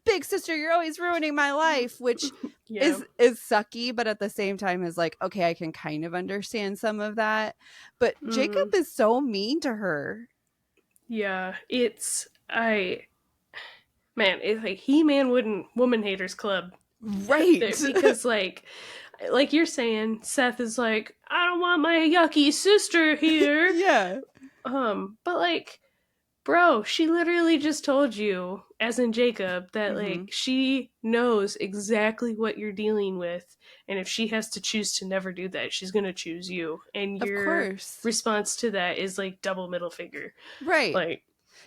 big sister, you're always ruining my life, which is sucky, but at the same time is like, okay, I can kind of understand some of that. But Jacob is so mean to her. Yeah, it's like He-Man Woman Haters Club. Right. Because like you're saying, Seth is like, I don't want my yucky sister here. Yeah. But like, bro, she literally just told you, as in Jacob, that like she knows exactly what you're dealing with, and if she has to choose to never do that, she's gonna choose you. And your response to that is like double middle finger. Right. Like,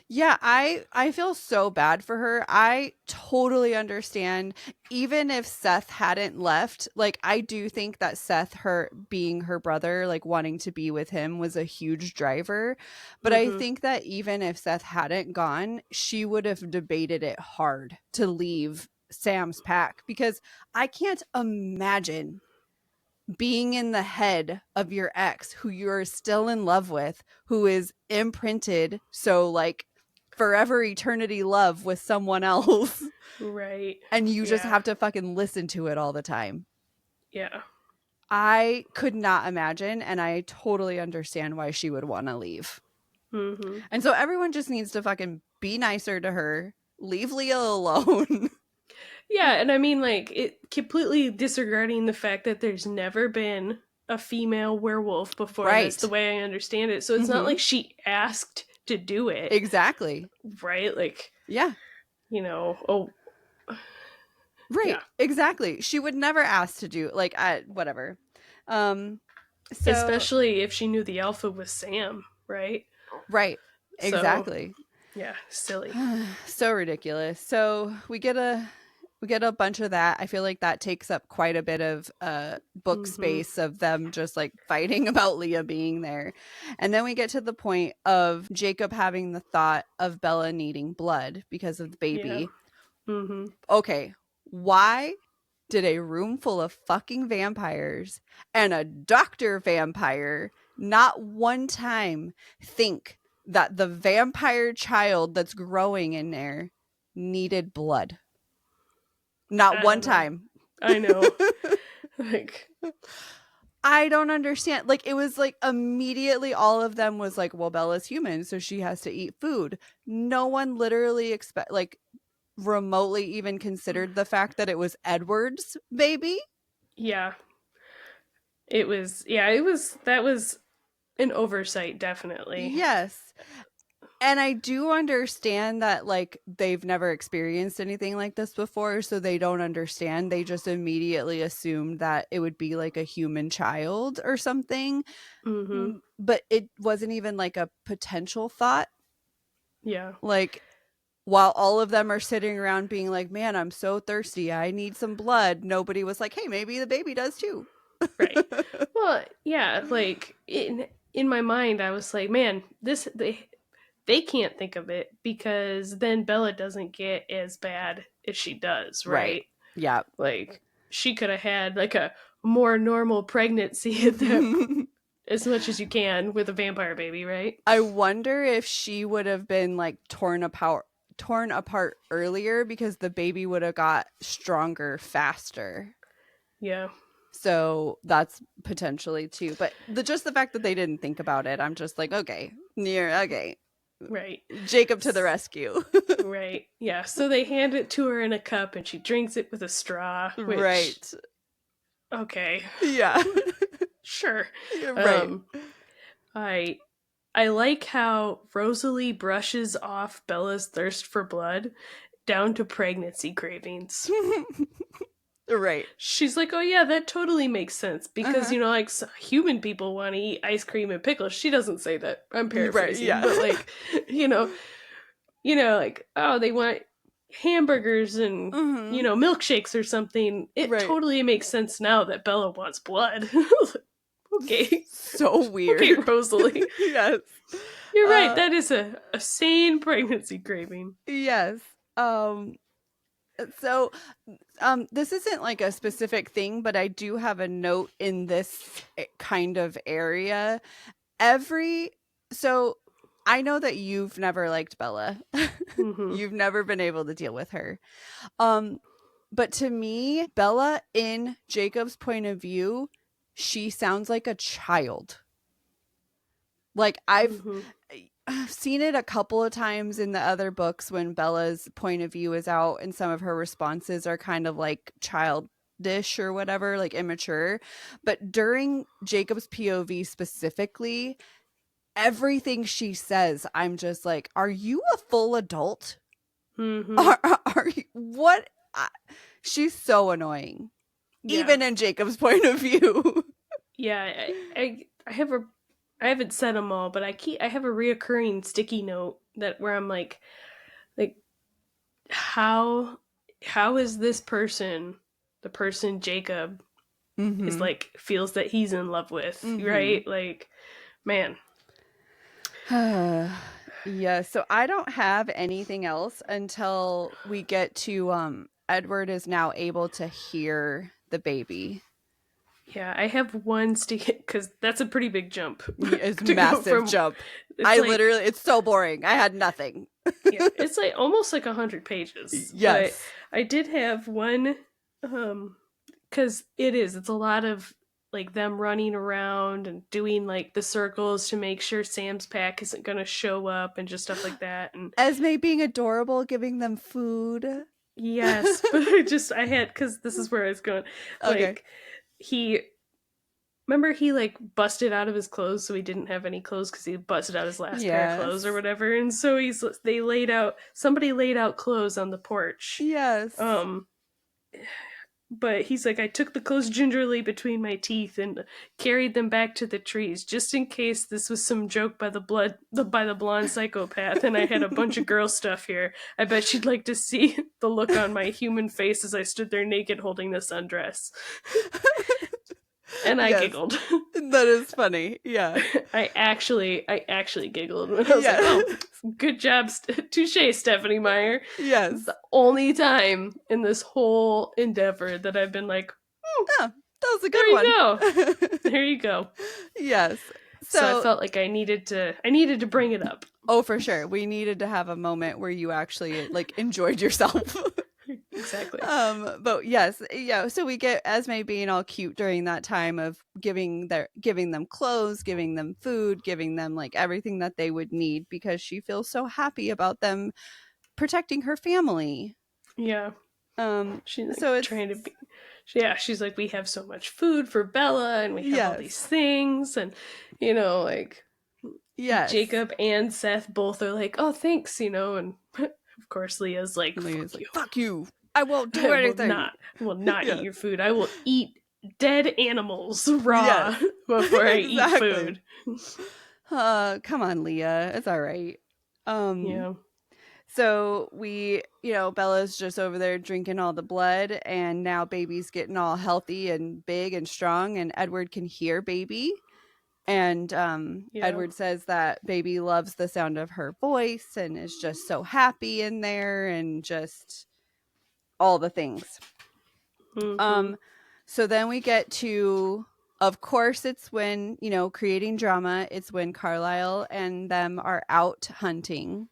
yeah, I feel so bad for her. I totally understand. Even if Seth hadn't left, like, I do think that Seth, her being her brother, like wanting to be with him, was a huge driver. But I think that even if Seth hadn't gone, she would have debated it hard to leave Sam's pack, because I can't imagine being in the head of your ex who you're still in love with, who is imprinted so like forever eternity love with someone else, right, and you just have to fucking listen to it all the time. Yeah, I could not imagine, and I totally understand why she would want to leave. And so everyone just needs to fucking be nicer to her, leave Leah alone. Yeah, and I mean, like, it completely disregarding the fact that there's never been a female werewolf before. Right. That's the way I understand it. So it's not like she asked to do it. Exactly. Right? Like, yeah. You know, oh. Right. Yeah. Exactly. She would never ask to do, like, whatever. So, especially if she knew the alpha was Sam, right? Right. Exactly. So, yeah, silly. So ridiculous. So we get a bunch of that. I feel like that takes up quite a bit of book space of them just like fighting about Leah being there. And then we get to the point of Jacob having the thought of Bella needing blood because of the baby. Yeah. Okay, why did a room full of fucking vampires and a doctor vampire not one time think that the vampire child that's growing in there needed blood? Not one time. I know. Like, I don't understand. Like, it was like immediately all of them was like, well, Bella's human, so she has to eat food. No one literally remotely even considered the fact that it was Edward's baby. Yeah. That was an oversight, definitely. Yes. And I do understand that, like, they've never experienced anything like this before, so they don't understand. They just immediately assumed that it would be like a human child or something. Mm-hmm. But it wasn't even like a potential thought. Yeah. Like, while all of them are sitting around being like, man, I'm so thirsty, I need some blood, nobody was like, hey, maybe the baby does too. Right. Well, yeah, like in my mind I was like, man, this they can't think of it because then Bella doesn't get as bad as she does, Right. right? Yeah. Like she could have had like a more normal pregnancy at that as much as you can with a vampire baby, right? I wonder if she would have been like torn apart earlier because the baby would have got stronger faster. Yeah. So that's potentially too. But just the fact that they didn't think about it, I'm just like, okay, okay. Right. Jacob to the rescue. Right. Yeah. So they hand it to her in a cup and she drinks it with a straw, which Right. okay. Yeah. Sure. Right. I I like how Rosalie brushes off Bella's thirst for blood down to pregnancy cravings. Right. She's like, "Oh yeah, that totally makes sense because Uh-huh. like human people want to eat ice cream and pickles." She doesn't say that. I'm Right. paraphrasing, Yeah. but like, you know, like, oh, they want hamburgers and Mm-hmm. milkshakes or something. It Right. totally makes sense now that Bella wants blood. Okay. So Okay, weird. Rosalie. Yes. You're right. Uh That is a sane pregnancy craving. yes. So this isn't like a specific thing, but I do have a note in this kind of area. Every so I know that you've never liked Bella. Mm-hmm. You've never been able to deal with her. Um but to me, Bella in Jacob's point of view, she sounds like a child. Like Mm-hmm. I've seen it a couple of times in the other books when Bella's point of view is out and some of her responses are kind of like childish or whatever, like immature. But during Jacob's POV specifically, everything she says, I'm just like, are you a full adult? Mm-hmm. Are you what? She's so annoying, Yeah. even in Jacob's point of view. Yeah. I have a I haven't said them all, but I have a reoccurring sticky note that where I'm like how is this person the person Jacob is Mm-hmm. like feels that he's in love with, Mm-hmm. right? Like, man. Yeah, so I don't have anything else until we get to Edward is now able to hear the baby. Yeah, I have one sticky because that's a pretty big jump It's to go massive from. jump. It's like It's so boring. I had nothing. yeah, it's like almost like 100 pages. But Yes. I did have one, because it's a lot of like them running around and doing like the circles to make sure Sam's pack isn't gonna show up and just stuff like that. And Esme being adorable, giving them food. yes, but I had because this is where I was going. Okay. Like he remember he like busted out of his clothes so he didn't have any clothes because he busted out his last pair of clothes or Yes. whatever, and so somebody laid out clothes on the porch. Yes. um but he's like, I took the clothes gingerly between my teeth and carried them back to the trees just in case this was some joke by the blonde psychopath and I had a bunch of girl stuff here. I bet she'd like to see the look on my human face as I stood there naked holding the sundress. And I Yes. giggled. That is funny. Yeah. I actually giggled when I was Yeah. like, "Oh, good job, touche, Stephanie Meyer." Yes. It's the only time in this whole endeavor that I've been like, Oh, that was a "There good you one. go, there you go." Yes. So I So, felt like I needed to bring it up. oh, for sure. We needed to have a moment where you actually like enjoyed yourself. Exactly. But yes, yeah. So we get Esme being all cute during that time of giving them clothes, giving them food, giving them like everything that they would need because she feels so happy about them protecting her family. Yeah. Um, She's like so it's trying to be. Yeah, she's like, we have so much food for Bella, and we have all these yes, things, and like Yes. Jacob and Seth both are like, "Oh, thanks," and of course Leah's like, Leah's "Fuck like, you. fuck you. I won't do I anything. will not eat Yeah. your food. I will eat dead animals raw Yes. before I eat Exactly. food." Come on, Leah. It's all right. Um, Yeah. so Bella's just over there drinking all the blood, and now baby's getting all healthy and big and strong, and Edward can hear baby. And Yeah. Edward says that baby loves the sound of her voice and is just so happy in there and just all the things. Mm-hmm. So then we get to, of course, it's when, creating drama. It's when Carlisle and them are out hunting.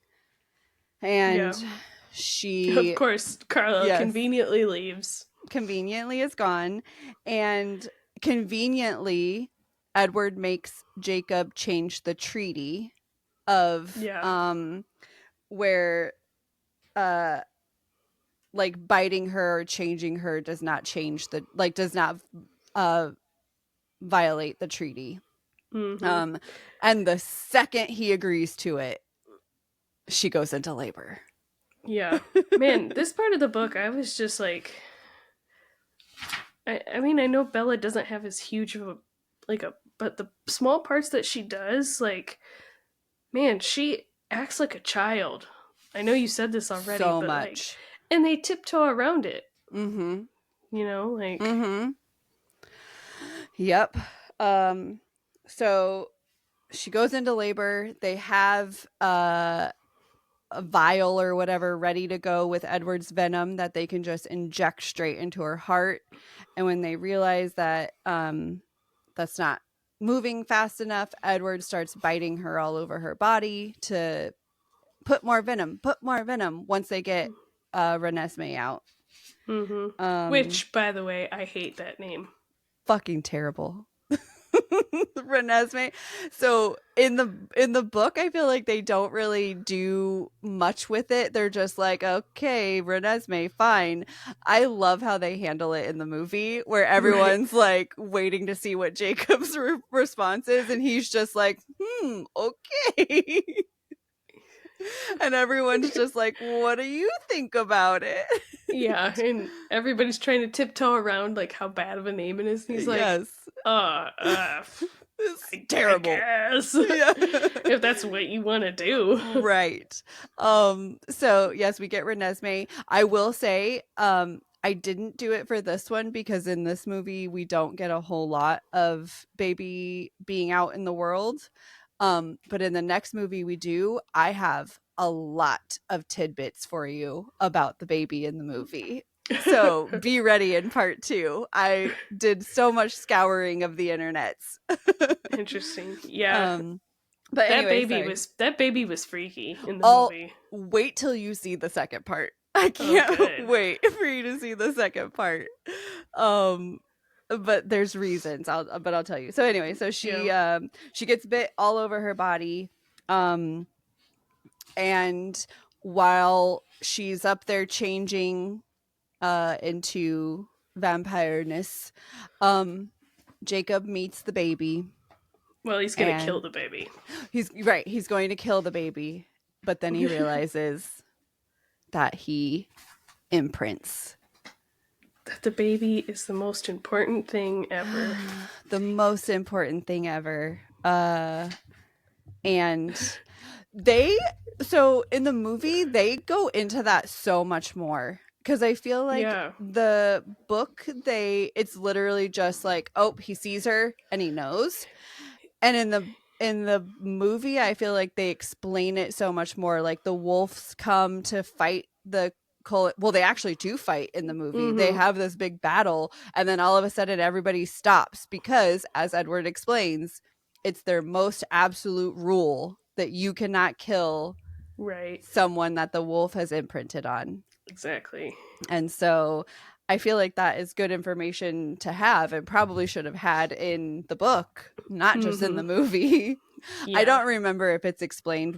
And Yeah. Of she, course, Carla yes, conveniently leaves. conveniently is gone. And conveniently, Edward makes Jacob change the treaty of Yeah. where uh like biting her or changing her does not uh violate the treaty. Mm-hmm. And the second he agrees to it, she goes into labor. Yeah. Man, this part of the book, I was just like, I mean, I know Bella doesn't have as huge of but the small parts that she does, like, man, she acts like a child. I know you said this already, So but like, much. and they tiptoe around it, Mm-hmm. like, Mm-hmm. Yep. So she goes into labor. They have a vial or whatever ready to go with Edward's venom that they can just inject straight into her heart. And when they realize that that's not moving fast enough, Edward starts biting her all over her body to put more venom once they get Renesmee out. mm-hmm. Um, Which, by the way, I hate that name. Fucking terrible. Renesmee. So in the book, I feel like they don't really do much with it. They're just like, okay, Renesmee, fine. I love how they handle it in the movie, where Right. everyone's like waiting to see what Jacob's response is, and he's just like, okay. And everyone's just like, what do you think about it? Yeah, and everybody's trying to tiptoe around like how bad of a name it is. And he's like, Yes. uh, uh, It's I terrible. guess Yeah. if that's what you want to do. Right. So yes, we get Renesmee. I will say, I didn't do it for this one because in this movie we don't get a whole lot of baby being out in the world. But in the next movie we do. I have a lot of tidbits for you about the baby in the movie. So be ready in part 2. I did so much scouring of the internets. Interesting. Yeah. um but anyway, sorry. That baby was freaky in the I'll movie. wait till you see the second part. I Oh, can't good. wait for you to see the second part. Um but there's reasons. I'll tell you. So anyway, so Yeah. she gets bit all over her body. Um and while she's up there changing into vampireness, Jacob meets the baby. Well, he's gonna kill And the baby. he's going to kill the baby, but then he realizes that he imprints. That the baby is the most important thing ever. The most important thing ever. And so in the movie, they go into that so much more. Because I feel like Yeah. the book, it's literally just like, oh, he sees her and he knows. And in the movie, I feel like they explain it so much more. Like the wolves come to fight well, they actually do fight in the movie. Mm-hmm. They have this big battle, and then all of a sudden everybody stops because, as Edward explains, it's their most absolute rule that you cannot kill Right. someone that the wolf has imprinted on. Exactly. And so I feel like that is good information to have and probably should have had in the book, not just in the movie. Yeah. I don't remember if it's explained.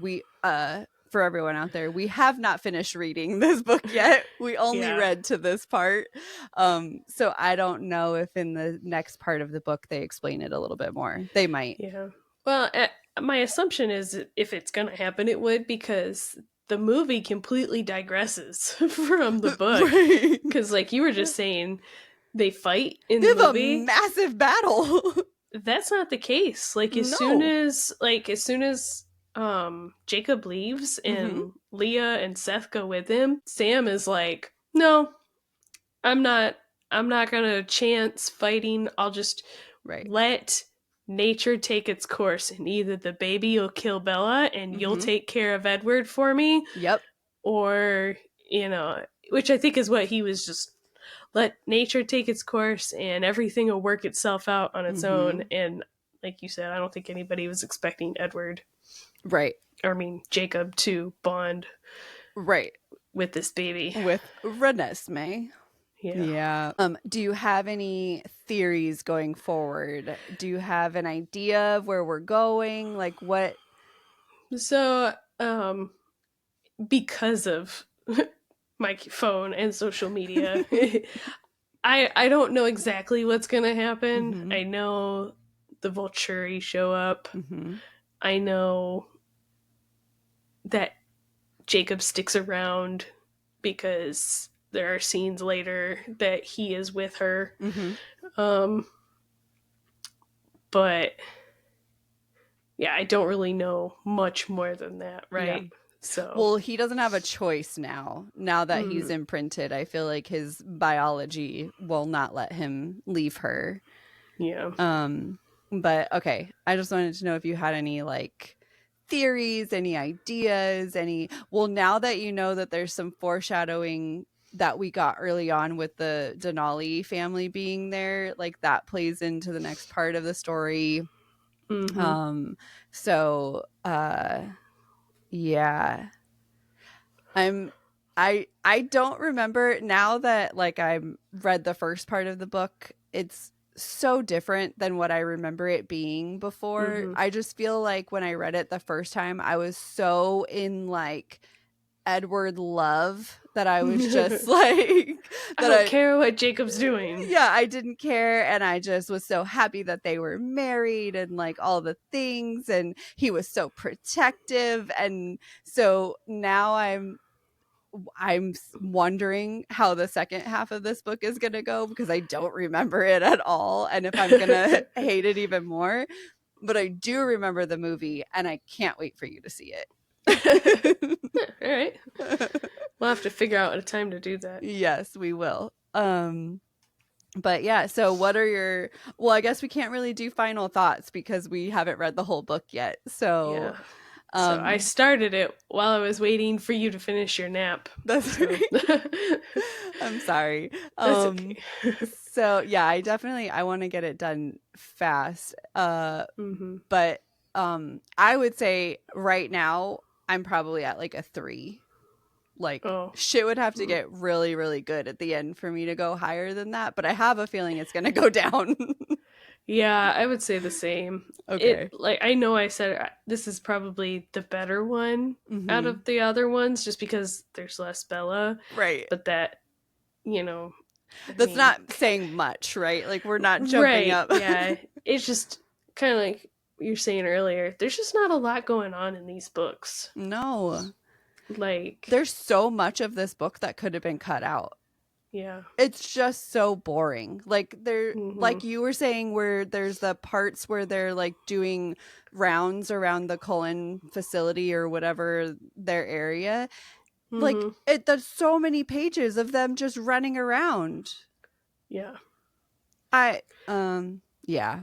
For everyone out there, we have not finished reading this book yet. We only read to this part. So I don't know if in the next part of the book they explain it a little bit more. They might. Yeah. Well, my assumption is if it's going to happen, it would, because the movie completely digresses from the book. Right. Because, like you were just saying, they fight in They the have a movie. massive battle. That's not the case. Like as No. soon as Jacob leaves and Leah and Seth go with him, Sam is like, no, I'm not gonna chance fighting. I'll just Right. let nature take its course, and either the baby will kill Bella and you'll take care of Edward for me. Yep. Or, you know, which I think is what he was, just let nature take its course and everything will work itself out on its own. And like you said, I don't think anybody was expecting Edward, right, or I mean Jacob, to bond right, with this baby, with Renesmee. Yeah. Do you have any theories going forward? Do you have an idea of where we're going? Like what? So, because of my phone and social media, I don't know exactly what's gonna happen. I know the Volturi show up. I know that Jacob sticks around because there are scenes later that he is with her. But yeah, I don't really know much more than that, right? Yeah. So, well, he doesn't have a choice now that he's imprinted. I feel like his biology will not let him leave her. Yeah. But okay, I just wanted to know if you had any like theories, any ideas, any. Well, now that you know that there's some foreshadowing that we got early on with the Denali family being there, like that plays into the next part of the story. So yeah, I don't remember now that like I read the first part of the book. It's so different than what I remember it being before. I just feel like when I read it the first time, I was so in like Edward love that I was just like I don't care what Jacob's doing. Yeah, I didn't care, and I just was so happy that they were married and like all the things, and he was so protective. And so now I'm wondering how the second half of this book is going to go, because I don't remember it at all, and if I'm going to hate it even more. But I do remember the movie, and I can't wait for you to see it. All right. We'll have to figure out a time to do that. Yes, we will. But yeah, so what are your, well, I guess we can't really do final thoughts because we haven't read the whole book yet. So yeah. So I started it while I was waiting for you to finish your nap. That's right. I'm sorry. That's okay. So yeah, I want to get it done fast. But I would say right now I'm probably at like a 3. Like shit would have to get really, really good at the end for me to go higher than that. But I have a feeling it's going to go down. Yeah, I would say the same. Okay. Like I know I said this is probably the better one out of the other ones, just because there's less Bella. Right. But that, you know, that's not saying much, right? Like we're not jumping up. Yeah, it's just kind of like you were saying earlier. There's just not a lot going on in these books. No. Like there's so much of this book that could have been cut out. Yeah. It's just so boring. Like like you were saying, where there's the parts where they're like doing rounds around the Cullen facility or whatever their area. Like there's so many pages of them just running around. Yeah. Yeah.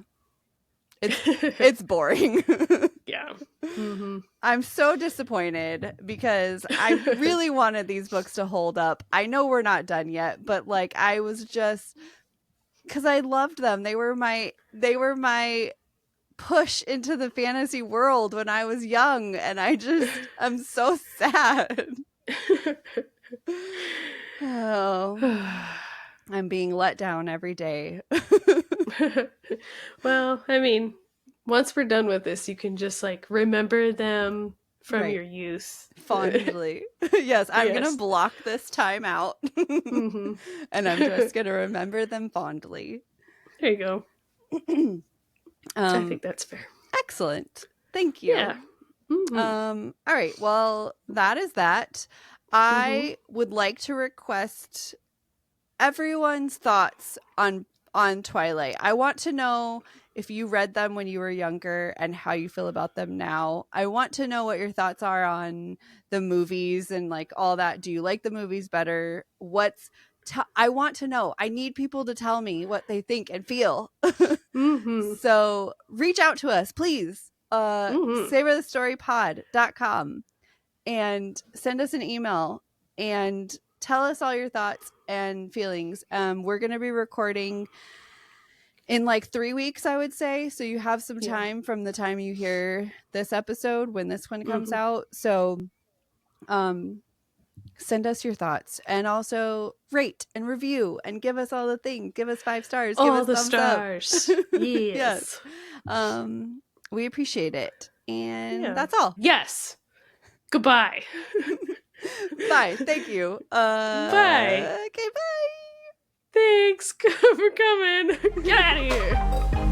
It's boring. Yeah. I'm so disappointed because I really wanted these books to hold up. I know we're not done yet, but like I was just, because I loved them. They were my push into the fantasy world when I was young, and I'm so sad. Oh, I'm being let down every day. Well, I mean, once we're done with this, you can just like remember them from your youth fondly. Yes, I'm gonna block this time out. And I'm just gonna remember them fondly. There you go. I think that's fair. Excellent. Thank you. Yeah. All right. Well, that is that. I would like to request everyone's thoughts on Twilight. I want to know if you read them when you were younger and how you feel about them now. I want to know what your thoughts are on the movies and like all that. Do you like the movies better? I want to know. I need people to tell me what they think and feel. So reach out to us, please. savorthestorypod.com and send us an email and tell us all your thoughts and feelings. We're going to be recording in like 3 weeks, I would say. So you have some time from the time you hear this episode when this one comes out. So send us your thoughts and also rate and review and give us all the things. Give us 5 stars. All give us the thumbs stars. Up. Yes. We appreciate it. And that's all. Yes. Goodbye. Bye. Thank you. Bye. Okay, bye. Thanks for coming. Get out of here.